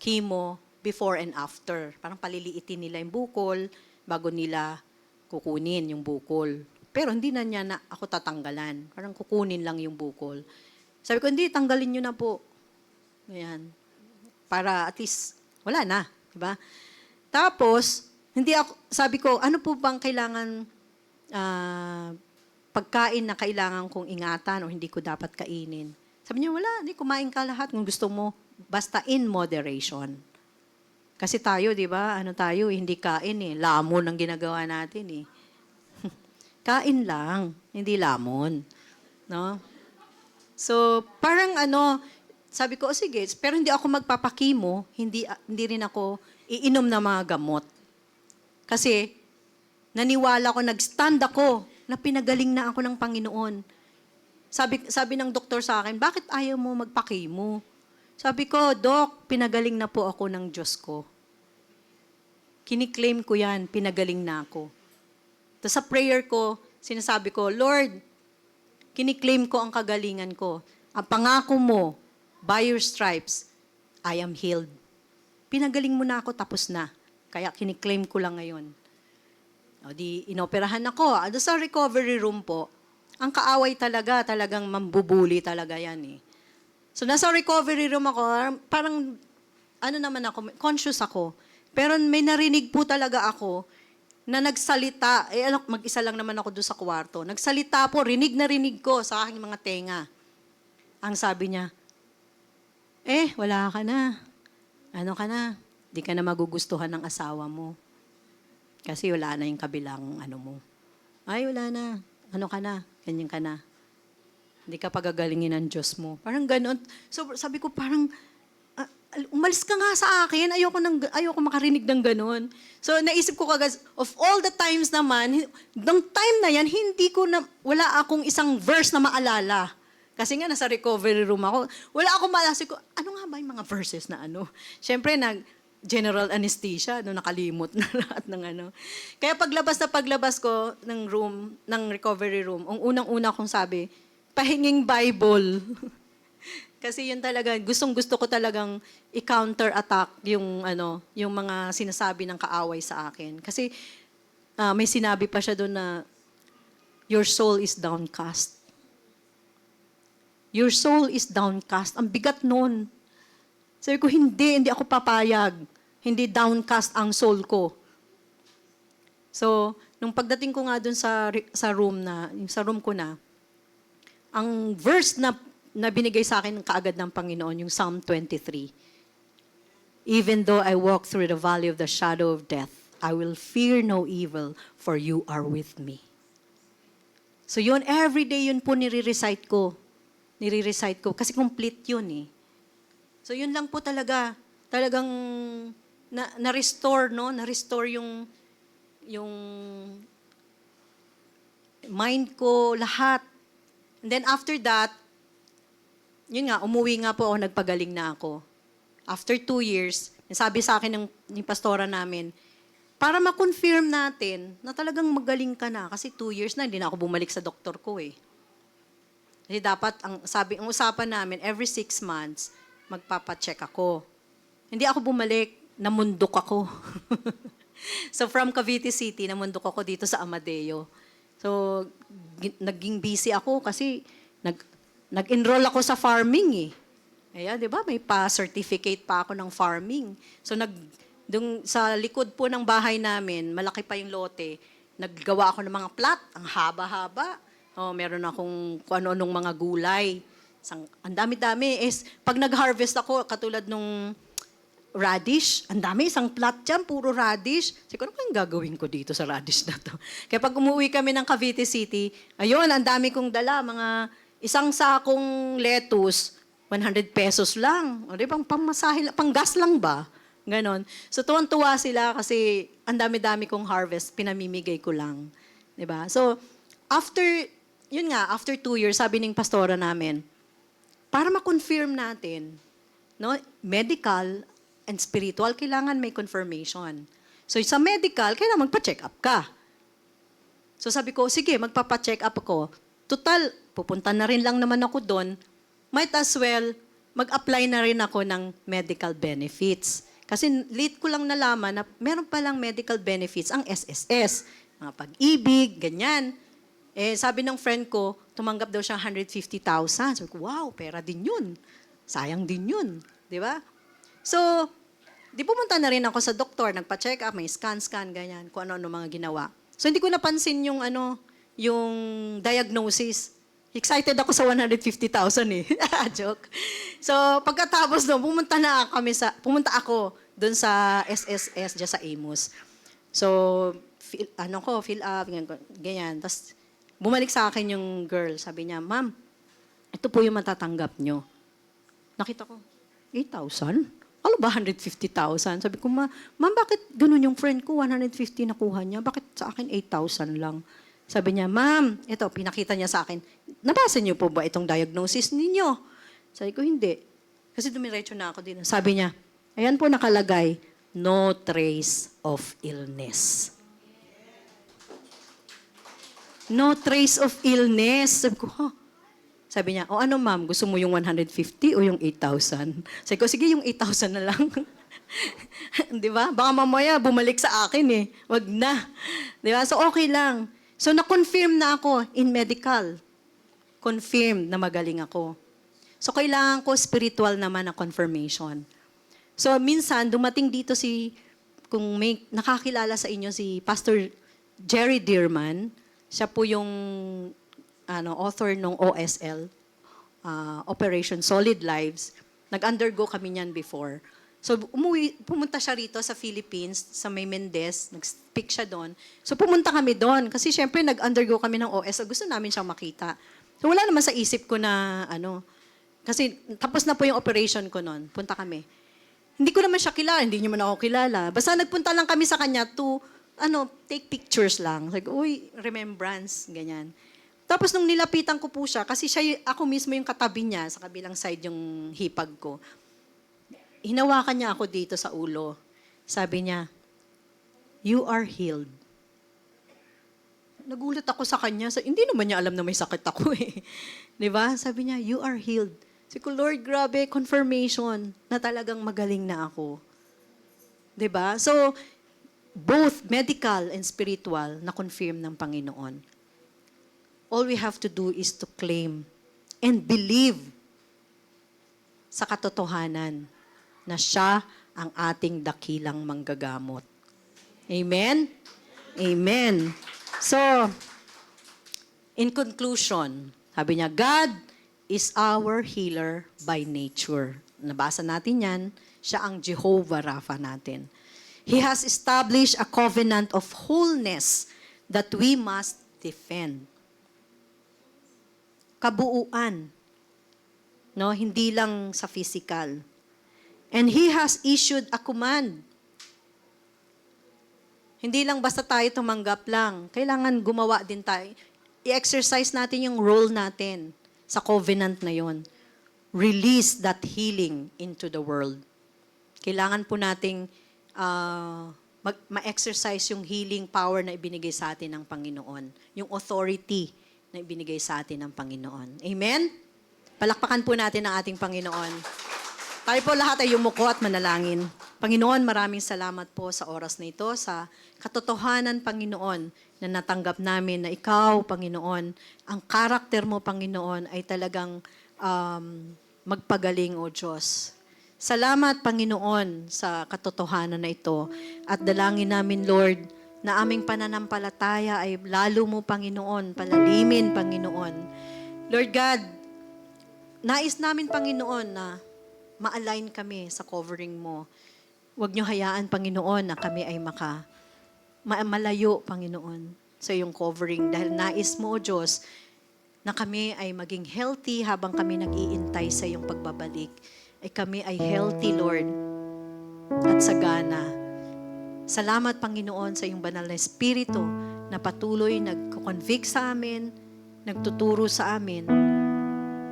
chemo before and after. Parang paliliitin nila yung bukol bago nila kukunin yung bukol. Pero hindi na niya na ako tatanggalan. Parang kukunin lang yung bukol. Sabi ko, hindi, tanggalin nyo na po. Ayan. Para at least, wala na. Diba? Tapos, sabi ko, ano po bang kailangan pagkain na kailangan kong ingatan o hindi ko dapat kainin? Sabi niya, wala, hindi, kumain ka lahat kung gusto mo, basta in moderation. Kasi tayo, di ba, hindi kain lamon ang ginagawa natin Kain lang, hindi lamon. No? So, parang sabi ko, sige, pero hindi ako magpapakimo, hindi rin ako iinom ng mga gamot. Kasi, naniwala ko, nag-stand ako, na pinagaling na ako ng Panginoon. Sabi ng doktor sa akin, bakit ayaw mo magpakimo? Sabi ko, Dok, pinagaling na po ako ng Diyos ko. Kiniklaim ko yan, pinagaling na ako. Tapos sa prayer ko, sinasabi ko, Lord, kiniklaim ko ang kagalingan ko. Ang pangako mo, by your stripes, I am healed. Pinagaling mo na ako, tapos na. Kaya kiniklaim ko lang ngayon. O di, inoperahan ako. Ado sa recovery room po, ang kaaway talagang mambubuli talaga yan eh. So nasa recovery room ako, parang, conscious ako. Pero may narinig po talaga ako na nagsalita, mag-isa lang naman ako doon sa kwarto. Nagsalita po, rinig na rinig ko sa aking mga tenga. Ang sabi niya, wala ka na. Ano ka na? Di ka na magugustuhan ng asawa mo. Kasi wala na yung kabilang mo. Ay, wala na. Ano ka na? Ganyan ka na. Hindi ka pagagalingin ng Diyos mo. Parang gano'n. So sabi ko parang, umalis ka nga sa akin. Ayoko makarinig ng gano'n. So naisip ko kagad, of all the times naman, ng time na yan, wala akong isang verse na maalala. Kasi nga, nasa recovery room ako. Wala akong maalala. Ko, ano nga ba yung mga verses na Siyempre, general anesthesia, nakalimot na lahat ng Kaya paglabas ko ng recovery room, ang unang-una kong sabi, pahinging Bible. Kasi yun talaga, gustong-gusto ko talagang i-counter-attack yung mga sinasabi ng kaaway sa akin. Kasi may sinabi pa siya doon na, your soul is downcast. Your soul is downcast. Ang bigat nun. Sabi ko, hindi ako papayag. Hindi downcast ang soul ko. So, nung pagdating ko nga dun sa room ko na, ang verse na binigay sa akin kaagad ng Panginoon, yung Psalm 23. Even though I walk through the valley of the shadow of death, I will fear no evil, for you are with me. So yun, everyday yun po nire-recite ko. Kasi complete yun eh. So yun lang po talagang na-restore, no? Na-restore yung mind ko, lahat. And then after that, yun nga, umuwi nga po ako, nagpagaling na ako. After 2 years, sabi sa akin ng pastora namin, para ma-confirm natin na talagang magaling ka na, kasi 2 years na, hindi na ako bumalik sa doktor ko eh. Kasi dapat, ang usapan namin, every 6 months, magpapacheck ako. Hindi ako bumalik, namundok ako. So from Cavite City, namundok ako dito sa Amadeo. So, naging busy ako kasi nag-enroll ako sa farming eh. Ayan, di ba? May pa-certificate pa ako ng farming. So, dung sa likod po ng bahay namin, malaki pa yung lote, naggawa ako ng mga plot, ang haba-haba. Meron akong kung ano-anong mga gulay. Ang dami-dami. Pag nag-harvest ako, katulad nung radish, ang dami, isang plot dyan, puro radish. Siguro, ano kayong gagawin ko dito sa radish na to? Kaya pag umuwi kami ng Cavite City, ayun, ang dami kong dala, mga isang sakong lettuce, 100 pesos lang. O di bang pangmasahe, panggas lang ba? Ganon. So, tuwan-tuwa sila kasi ang dami-dami kong harvest, pinamimigay ko lang. Diba? So, after 2 years, sabi ng pastora namin, para ma-confirm natin, no, medical and spiritual, kailangan may confirmation. So, sa medical, kailangan magpa-check up ka. So, sabi ko, sige, magpapa-check up ako. Total, pupunta na rin lang naman ako doon. Might as well, mag-apply na rin ako ng medical benefits. Kasi late ko lang nalaman na meron palang medical benefits ang SSS. Mga pag-ibig, ganyan. Sabi ng friend ko, tumanggap daw siya 150,000. Sabi ko, wow, pera din yun. Sayang din yun. Di ba? So, di pumunta na rin ako sa doktor, nagpa-check up, may scan, ganyan, kung ano-ano mga ginawa. So, hindi ko napansin yung diagnosis. Excited ako sa 150,000 eh. Joke. So, pagkatapos doon, pumunta ako doon sa SSS, dyan sa Amos. So, fill up, ganyan. Tapos, bumalik sa akin yung girl. Sabi niya, ma'am, ito po yung matatanggap nyo. Nakita ko, 8,000? Ano ba 150,000? Sabi ko, ma'am, bakit ganun yung friend ko? 150 nakuha niya. Bakit sa akin 8,000 lang? Sabi niya, ma'am, ito, pinakita niya sa akin. Nabasa niyo po ba itong diagnosis ninyo? Sabi ko, hindi. Kasi dumiretso na ako din. Sabi niya, ayan po nakalagay, no trace of illness. No trace of illness. Sabi ko, Sabi niya, o ano ma'am, gusto mo yung 150 o yung 8,000? Sabi ko, sige yung 8,000 na lang. Di ba? Baka mamaya bumalik sa akin eh. Wag na. Di ba? So okay lang. So na-confirm na ako in medical. Confirmed na magaling ako. So kailangan ko spiritual naman na confirmation. So minsan dumating dito kung may nakakilala sa inyo si Pastor Jerry Dearman, siya po yung author ng OSL, Operation Solid Lives. Nag-undergo kami niyan before. So pumunta siya rito sa Philippines, sa May Mendez, nag-speak siya doon. So pumunta kami doon kasi syempre nag-undergo kami ng OSL. Gusto namin siyang makita. So wala naman sa isip ko na kasi tapos na po yung operation ko noon. Punta kami. Hindi ko naman siya kilala, hindi niyo man ako kilala. Basta nagpunta lang kami sa kanya to take pictures lang. Like, uy, remembrance, ganyan. Tapos nung nilapitan ko po siya, kasi ako mismo yung katabi niya, sa kabilang side yung hipag ko. Hinawakan niya ako dito sa ulo. Sabi niya, you are healed. Nagulat ako sa kanya. Hindi naman niya alam na may sakit ako eh. Di ba? Sabi niya, you are healed. Sabi ko, Lord, grabe, confirmation na talagang magaling na ako. Di ba? So, both medical and spiritual na confirm ng Panginoon. All we have to do is to claim and believe sa katotohanan na siya ang ating dakilang manggagamot. Amen? Amen. So, in conclusion, sabi niya, God is our healer by nature. Nabasa natin yan, siya ang Jehovah Rapha natin. He has established a covenant of wholeness that we must defend. Kabuuan. No, hindi lang sa physical. And He has issued a command. Hindi lang basta tayo tumanggap lang. Kailangan gumawa din tayo. I-exercise natin yung role natin sa covenant na yon. Release that healing into the world. Kailangan po nating ma-exercise yung healing power na ibinigay sa atin ng Panginoon. Yung authority na ibinigay sa atin ng Panginoon. Amen? Palakpakan po natin ang ating Panginoon. Tayo po lahat ay yumuko at manalangin. Panginoon, maraming salamat po sa oras na ito, sa katotohanan, Panginoon, na natanggap namin na Ikaw, Panginoon, ang karakter mo, Panginoon, ay talagang magpagaling, O Diyos. Salamat, Panginoon, sa katotohanan na ito. At dalangin namin, Lord, na aming pananampalataya ay lalo mo, Panginoon, palalimin, Panginoon. Lord God, nais namin, Panginoon, na ma-align kami sa covering mo. Huwag niyo hayaan, Panginoon, na kami ay malayo, Panginoon, sa iyong covering. Dahil nais mo, O Diyos, na kami ay maging healthy habang kami nag-iintay sa iyong pagbabalik. Ay kami ay healthy, Lord, at sagana. Salamat, Panginoon, sa iyong banal na Espiritu na patuloy nag-convict sa amin, nagtuturo sa amin,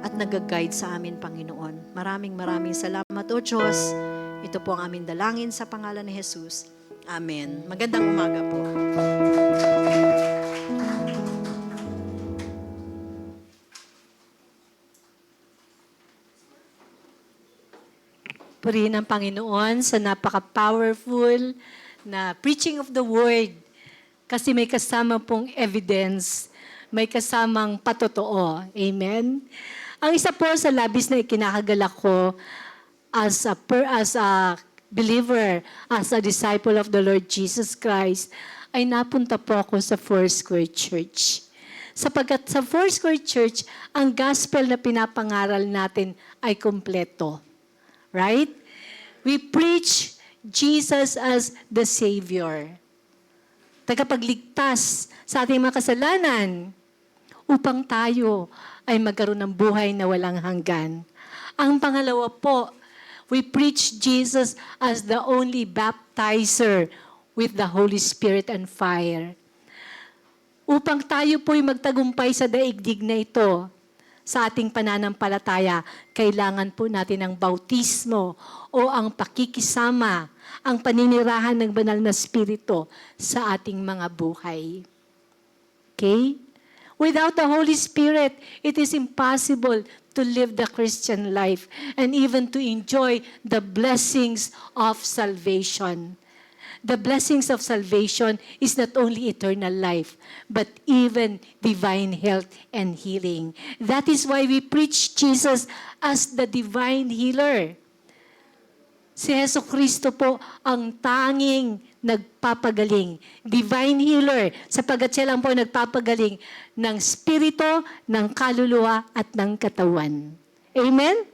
at nag-guide sa amin, Panginoon. Maraming salamat, O Diyos. Ito po ang aming dalangin sa pangalan ni Jesus. Amen. Magandang umaga po. Purihin ang Panginoon sa napaka-powerful na preaching of the word. Kasi may kasama pong evidence, may kasamang patotoo. Amen? Ang isa po sa labis na ikinakagalak ko as a believer, as a disciple of the Lord Jesus Christ, ay napunta po ako sa Foursquare Church. Sapagkat sa Foursquare Church, ang gospel na pinapangaral natin ay kompleto. Right? We preach Jesus as the Savior. Tagapagligtas sa ating mga kasalanan upang tayo ay magkaroon ng buhay na walang hanggan. Ang pangalawa po, we preach Jesus as the only baptizer with the Holy Spirit and fire. Upang tayo po'y magtagumpay sa daigdig na ito, sa ating pananampalataya, kailangan po natin ang bautismo o ang pakikisama, ang paninirahan ng banal na spirito sa ating mga buhay. Okay? Without the Holy Spirit, it is impossible to live the Christian life and even to enjoy the blessings of salvation. The blessings of salvation is not only eternal life, but even divine health and healing. That is why we preach Jesus as the divine healer. Si Hesus Kristo po ang tanging nagpapagaling. Divine healer, sapagkat siya lang po nagpapagaling ng spirito, ng kaluluwa, at ng katawan. Amen?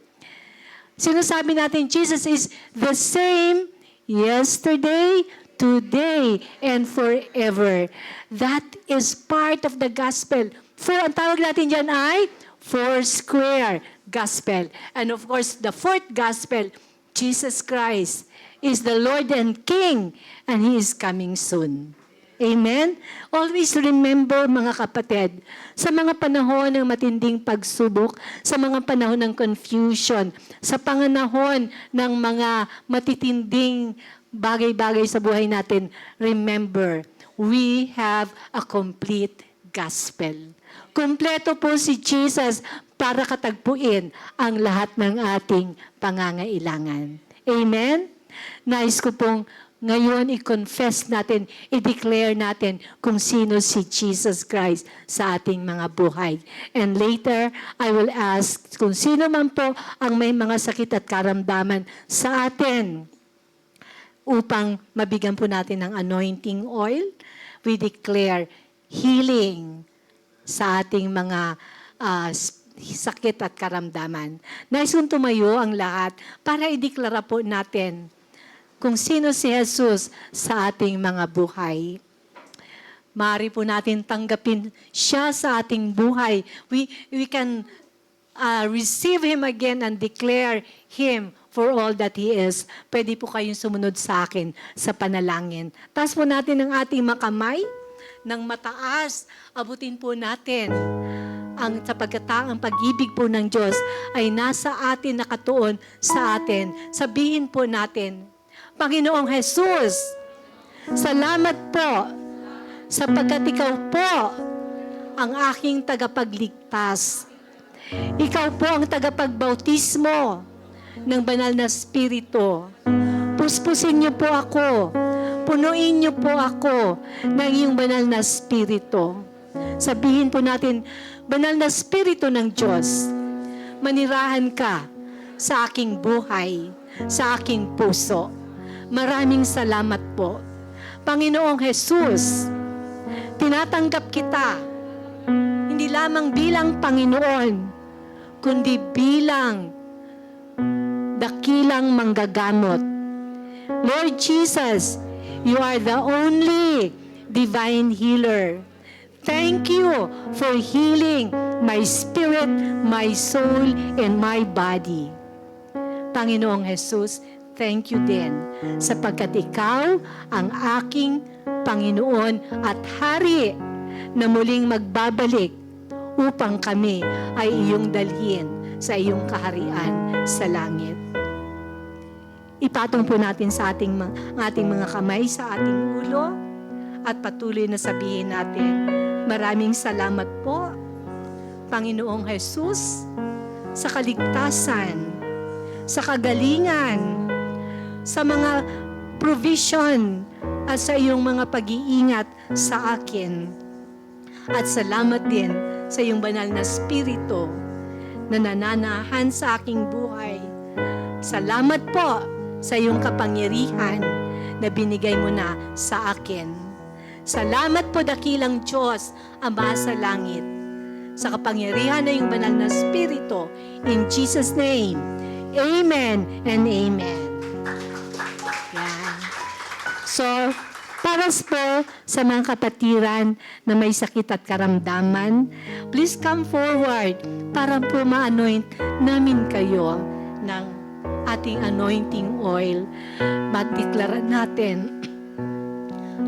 Sinasabi natin, Jesus is the same yesterday, today, and forever. That is part of the gospel. Ang tawag natin dyan ay Foursquare Gospel. And of course, the fourth gospel, Jesus Christ is the Lord and King, and He is coming soon. Amen? Always remember, mga kapatid, sa mga panahon ng matinding pagsubok, sa mga panahon ng confusion, sa panganahon ng mga matitinding bagay-bagay sa buhay natin, remember, we have a complete gospel. Kompleto po si Jesus para katagpuin ang lahat ng ating pangangailangan. Amen? Nais ko pong ngayon i-confess natin, i-declare natin kung sino si Jesus Christ sa ating mga buhay. And later, I will ask kung sino man po ang may mga sakit at karamdaman sa atin upang mabigyan po natin ng anointing oil. We declare healing sa ating mga sakit at karamdaman. Nais kong tumayo ang lahat para i-deklara po natin kung sino si Jesus sa ating mga buhay. Maaari po natin tanggapin siya sa ating buhay. We can receive Him again and declare Him for all that He is. Pwede po kayong sumunod sa akin sa panalangin. Taas po natin ang ating makamay ng mataas. Abutin po natin sapagkat ang pag-ibig po ng Diyos ay nasa atin, nakatuon sa atin. Sabihin po natin, Panginoong Jesus, salamat po sapagkat Ikaw po ang aking tagapagligtas. Ikaw po ang tagapagbautismo ng banal na spirito. Puspusin niyo po ako. Punuin niyo po ako ng iyong banal na spirito. Sabihin po natin, banal na spirito ng Diyos, manirahan ka sa aking buhay, sa aking puso. Maraming salamat po. Panginoong Jesus, tinatanggap kita, hindi lamang bilang Panginoon, kundi bilang dakilang manggagamot. Lord Jesus, You are the only divine healer. Thank You for healing my spirit, my soul, and my body. Panginoong Jesus, thank You din sapagkat Ikaw ang aking Panginoon at Hari na muling magbabalik upang kami ay Iyong dalhin sa Iyong kaharian sa langit. Ipatong po natin sa ating mga kamay sa ating ulo at patuloy na sabihin natin, maraming salamat po, Panginoong Jesus, sa kaligtasan, sa kagalingan, sa mga provision at sa iyong mga pag-iingat sa akin. At salamat din sa iyong banal na spirito na nananahan sa aking buhay. Salamat po sa iyong kapangyarihan na binigay mo na sa akin. Salamat po dakilang Diyos, Ama sa langit, sa kapangyarihan na iyong banal na spirito. In Jesus' name, Amen and Amen. Yan. So, para po sa mga kapatiran na may sakit at karamdaman, please come forward para po ma-anoint namin kayo ng ating anointing oil, madeklara natin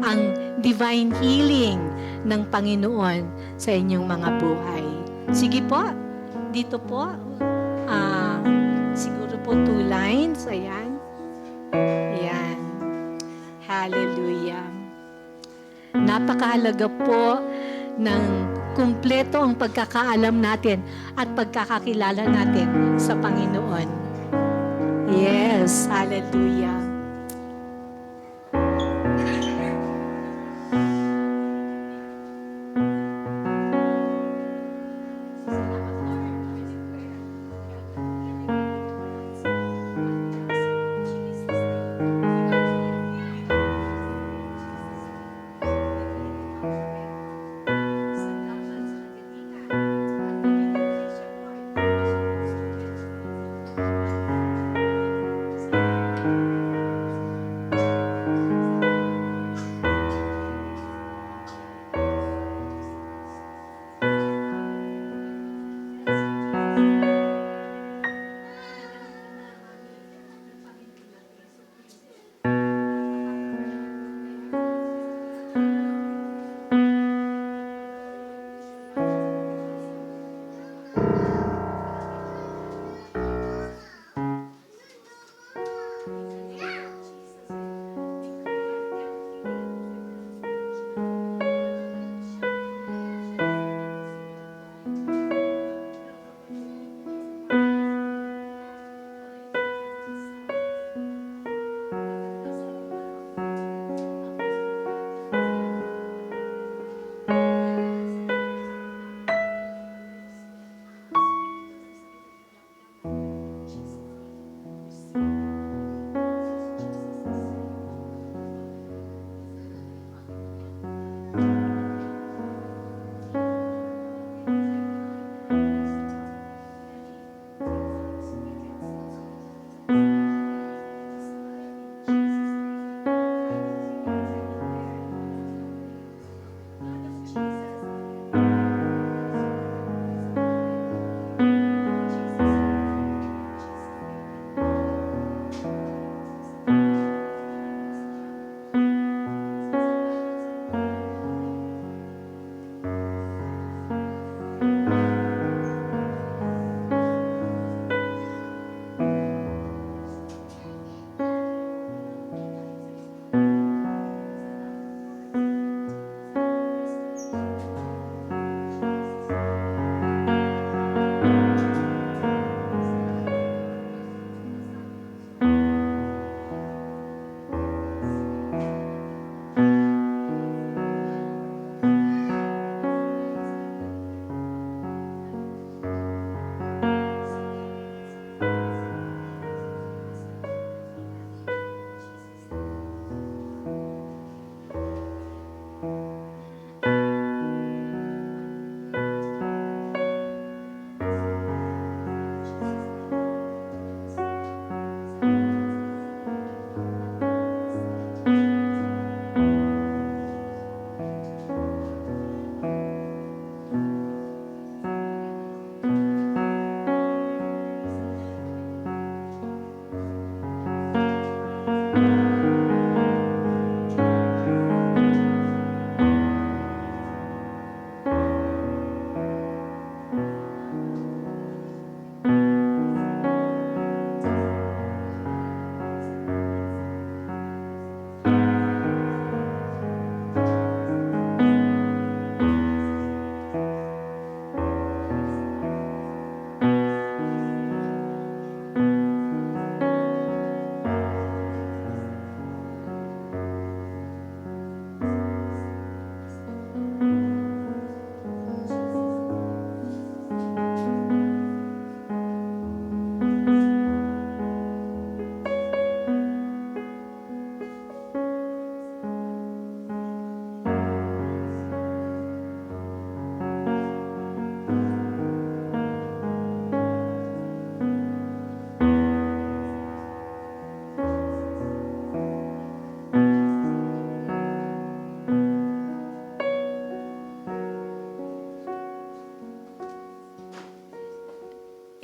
ang divine healing ng Panginoon sa inyong mga buhay. Sige po, dito po, siguro po 2 lines, ayan. Ayan. Hallelujah. Napakahalaga po ng kumpleto ang pagkakaalam natin at pagkakakilala natin sa Panginoon. Yes, hallelujah.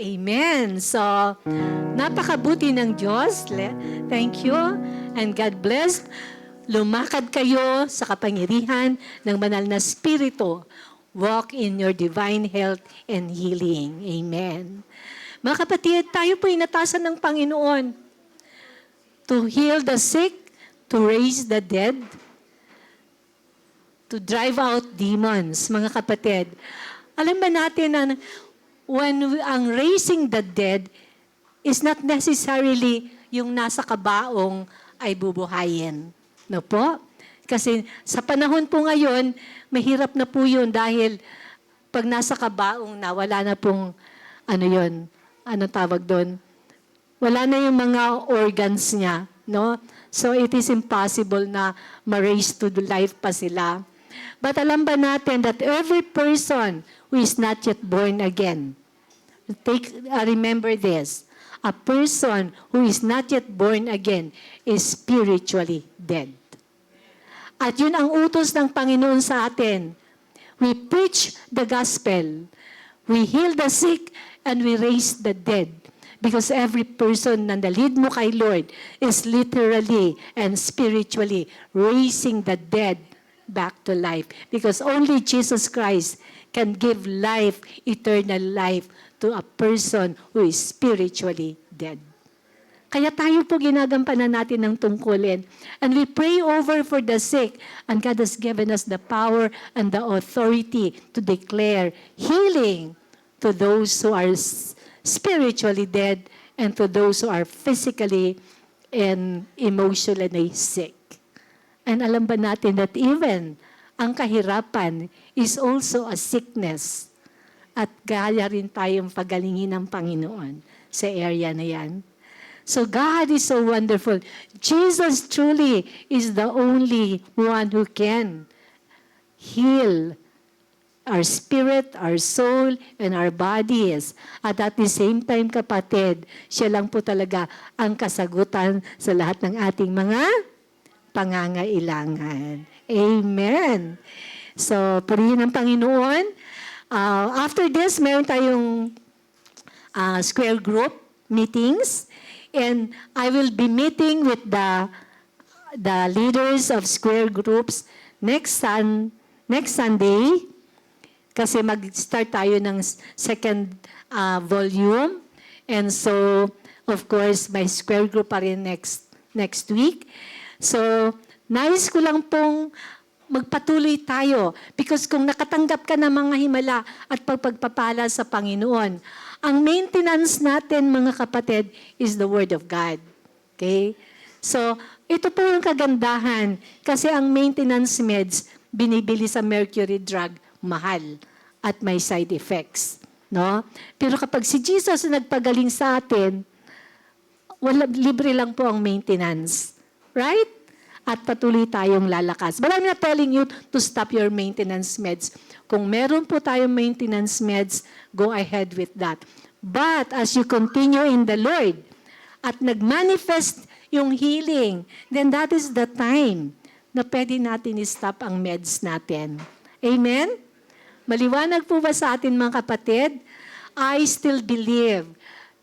Amen. So, napakabuti ng Diyos. Thank you. And God bless. Lumakad kayo sa kapangyarihan ng banal na Espiritu. Walk in your divine health and healing. Amen. Mga kapatid, tayo po inatasan ng Panginoon to heal the sick, to raise the dead, to drive out demons. Mga kapatid, alam ba natin na ang raising the dead is not necessarily yung nasa kabaong ay bubuhayin. No po? Kasi sa panahon po ngayon, mahirap na po yun dahil pag nasa kabaong na, wala na pong, ano tawag doon? Wala na yung mga organs niya. No? So it is impossible na ma-raise to life pa sila. But alam ba natin that every person who is not yet born again, remember this, a person who is not yet born again is spiritually dead. At yun ang utos ng Panginoon sa atin. We preach the gospel, we heal the sick, and we raise the dead. Because every person na nalid mo kay Lord is literally and spiritually raising the dead back to life. Because only Jesus Christ can give life, eternal life, to a person who is spiritually dead. Kaya tayo po ginagampanan natin ng tungkulin. And we pray over for the sick. And God has given us the power and the authority to declare healing to those who are spiritually dead and to those who are physically and emotionally sick. And alam ba natin that even ang kahirapan is also a sickness. At kaya rin tayong pagalingin ng Panginoon sa area na yan. So God is so wonderful. Jesus truly is the only one who can heal our spirit, our soul, and our bodies. At at the same time, kapatid, siya lang po talaga ang kasagutan sa lahat ng ating mga pangangailangan. Amen. So, purihin ang Panginoon. After this, meron tayong square group meetings. And I will be meeting with the leaders of square groups next Sunday. Kasi mag-start tayo ng second volume. And so, of course, may square group pa rin next week. So, nais ko lang pong magpatuloy tayo. Because kung nakatanggap ka ng mga himala at pagpapala sa Panginoon, ang maintenance natin, mga kapatid, is the Word of God. Okay? So, ito po ang kagandahan. Kasi ang maintenance meds, binibili sa mercury drug, mahal at may side effects, no? Pero kapag si Jesus nagpagaling sa atin, libre lang po ang maintenance, right? At patuloy tayong lalakas. But I'm not telling you to stop your maintenance meds. Kung meron po tayong maintenance meds, go ahead with that. But as you continue in the Lord at nag-manifest yung healing, then that is the time na pwede natin i-stop ang meds natin. Amen? Maliwanag po ba sa atin, mga kapatid? I still believe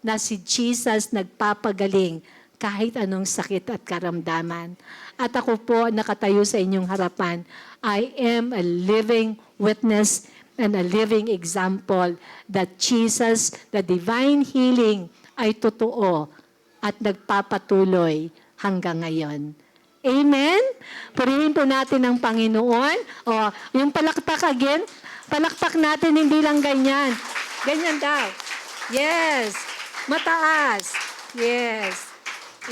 na si Jesus nagpapagaling kahit anong sakit at karamdaman. At ako po nakatayo sa inyong harapan. I am a living witness and a living example that Jesus, the divine healing, ay totoo at nagpapatuloy hanggang ngayon. Amen? Purihin po natin ang Panginoon. O, yung palakpak again, palakpak natin hindi lang ganyan. Ganyan daw. Yes. Mataas. Yes.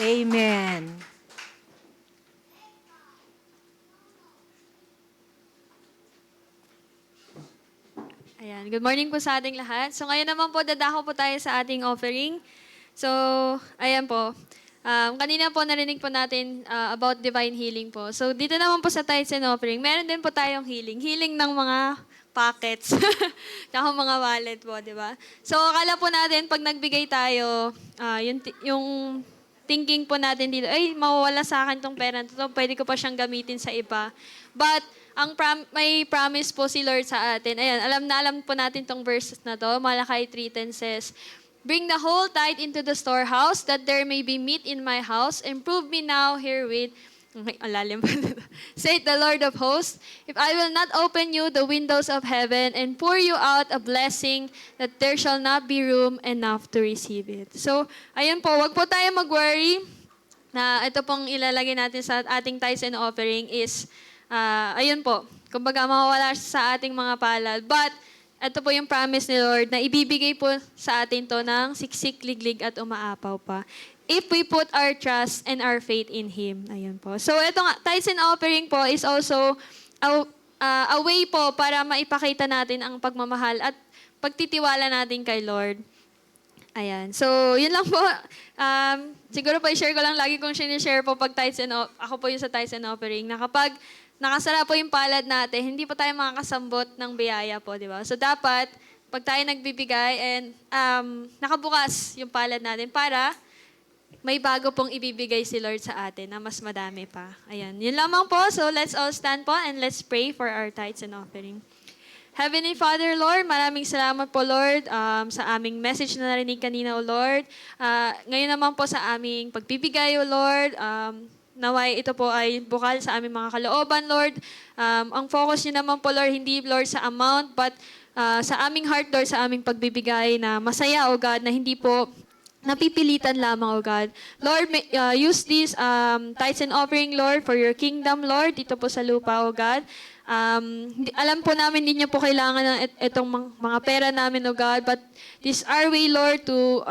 Amen. Ayan. Good morning po sa ating lahat. So ngayon naman po, dadako po tayo sa ating offering. So, ayan po. Kanina po narinig po natin about divine healing po. So, dito naman po sa tithes and offering, meron din po tayong healing. Healing ng mga pockets. Tsaka mga wallet po, di ba? So, akala po natin, pag nagbigay tayo, yung thinking po natin dito, ay, mawawala sa akin tong pera to, pwede ko pa siyang gamitin sa iba. But, may promise po si Lord sa atin. Ayan, alam po natin tong verses na to. Malakay 3:10 says, Bring the whole tithe into the storehouse, that there may be meat in my house, and prove me now herewith. Okay, ang lalim pa nito. Saith the Lord of hosts, if I will not open you the windows of heaven and pour you out a blessing, that there shall not be room enough to receive it. So, ayun po, wag po tayo mag-worry na ito pong ilalagay natin sa ating tithes and offering is, ayun po, kumbaga mawawala sa ating mga palad. But, ito po yung promise ni Lord na ibibigay po sa atin to ng siksik, liglig at umaapaw pa. If we put our trust and our faith in Him. Ayun po. So, itong tithes and offering po is also a way po para maipakita natin ang pagmamahal at pagtitiwala natin kay Lord. Ayan. So, yun lang po. Siguro po, i-share ko lang lagi kong sinishare po pag tithes and ako po yung sa tithes and offering, na kapag nakasara po yung palad natin, hindi po tayo makakasambot ng biyaya po, di ba? So, dapat, pag tayo nagbibigay and nakabukas yung palad natin para may bago pong ibibigay si Lord sa atin na mas madami pa. Ayan. Yun lamang po. So, let's all stand po and let's pray for our tithes and offering. Heavenly Father, Lord, maraming salamat po, Lord, sa aming message na narinig kanina, O Lord. Ngayon naman po sa aming pagbibigay, O Lord, naway ito po ay bukal sa aming mga kalooban, Lord. Ang focus niyo naman po, Lord, hindi, Lord, sa amount, but sa aming heart, Lord, sa aming pagbibigay na masaya, O God, na hindi po napipilitan lamang, O God. Lord, use this tithes and offering, Lord, for your kingdom, Lord, dito po sa lupa, O God. Alam po namin hindi niyo po kailangan ng itong mga pera namin, O God, but this our way, Lord, to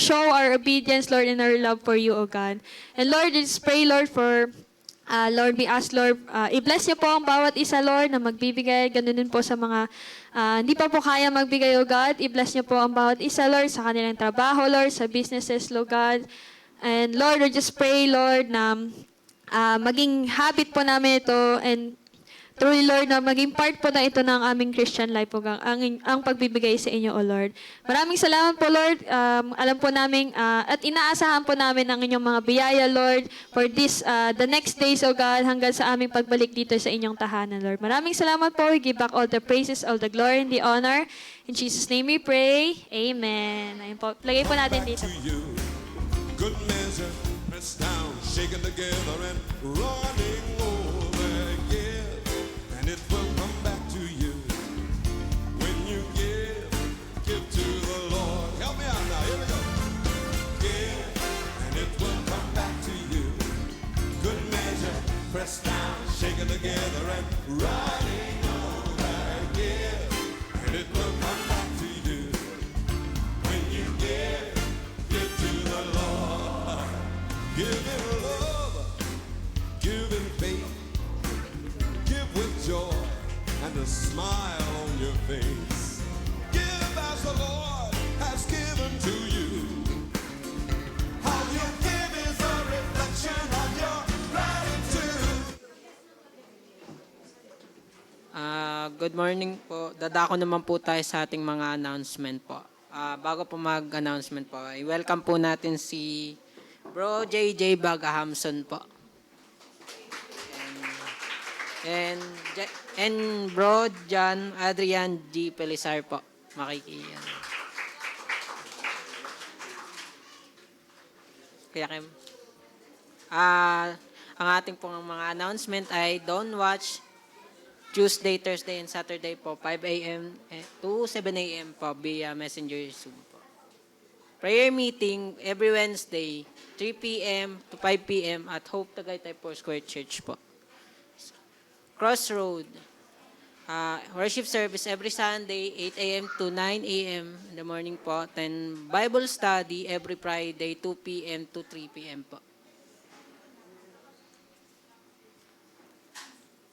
show our obedience, Lord, and our love for you, O God. And Lord, just pray, Lord, for Lord, we ask, Lord, i-bless niyo po ang bawat isa, Lord, na magbibigay. Ganun din po sa mga hindi pa po kaya magbigay, O God. I-bless niyo po ang bawat isa, Lord, sa kanilang trabaho, Lord, sa businesses, Lord God. And Lord, we just pray, Lord, na maging habit po namin ito and truly, Lord, na maging part po na ito ng aming Christian life po, ang pagbibigay sa inyo, O Lord. Maraming salamat po, Lord. Alam po namin at inaasahan po namin ang inyong mga biyaya, Lord, for this, the next days, O God, hanggang sa aming pagbalik dito sa inyong tahanan, Lord. Maraming salamat po. We give back all the praises, all the glory, and the honor. In Jesus' name we pray. Amen. Ayun po. Lagay po natin dito. To you, good measure, pressed down, shaken together, and running over, yeah. And it will come back to you when you give to the Lord. Help me out now, here we go. Give, and it will come back to you. Good measure, pressed down, shaken together, and running over, give, and it will come back to you when you give to the Lord. Give in love, give in faith, give with joy and a smile on your face. Give as the Lord has given to you. How you give is a reflection of your gratitude. Good morning po. Dadako naman po tayo sa ating mga announcement po. Bago po mag-announcement po, i-welcome po natin si Bro JJ Bagahamson po. And Bro John Adrian G. Pelisar po. Makikiyan. Kaya Kim. Ang ating pong mga announcement ay don't watch Tuesday, Thursday, and Saturday po, 5 a.m. to 7 a.m. po via Messenger Zoom po. Prayer meeting every Wednesday, 3 p.m. to 5 p.m. at Hope Tagaytay Foursquare Church po. Crossroad, worship service every Sunday, 8 a.m. to 9 a.m. in the morning po. Then Bible study every Friday, 2 p.m. to 3 p.m. po.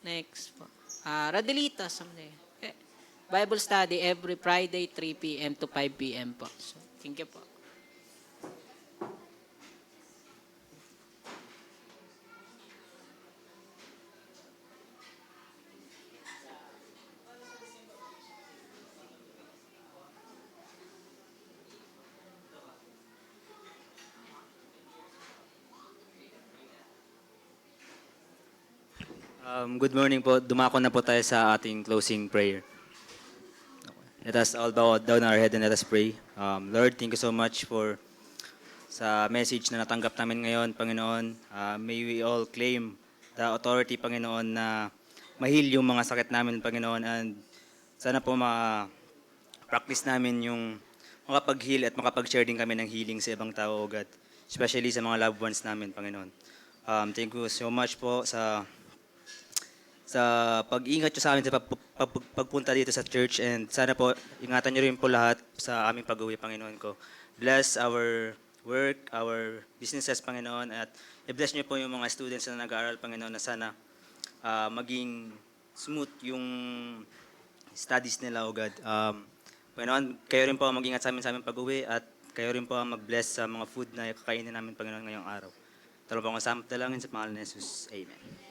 Next po. Radelita, someday. Bible study every Friday, 3 p.m. to 5 p.m. po. So, thank you po. Good morning po. Dumako na po tayo sa ating closing prayer. Let us all bow down our head and let us pray. Lord, thank you so much for sa message na natanggap namin ngayon, Panginoon. May we all claim the authority, Panginoon, na ma-heal yung mga sakit namin, Panginoon. And sana po ma-practice namin yung makapag-heal at makapag-share din kami ng healing sa ibang tao, O God. Especially sa mga loved ones namin, Panginoon. Thank you so much po sa pag-ingat nyo sa amin sa pagpunta dito sa church, and sana po ingatan nyo rin po lahat sa aming pag-uwi, Panginoon ko. Bless our work, our businesses, Panginoon, at i-bless nyo po yung mga students na nag-aaral, Panginoon, na sana maging smooth yung studies nila, O God. Panginoon, kayo rin po ang mag-ingat sa aming pag-uwi, at kayo rin po ang mag-bless sa mga food na kakainin namin, Panginoon, ngayong araw. Talo po ang kasama dalangin sa pangalan ni Jesus. Amen.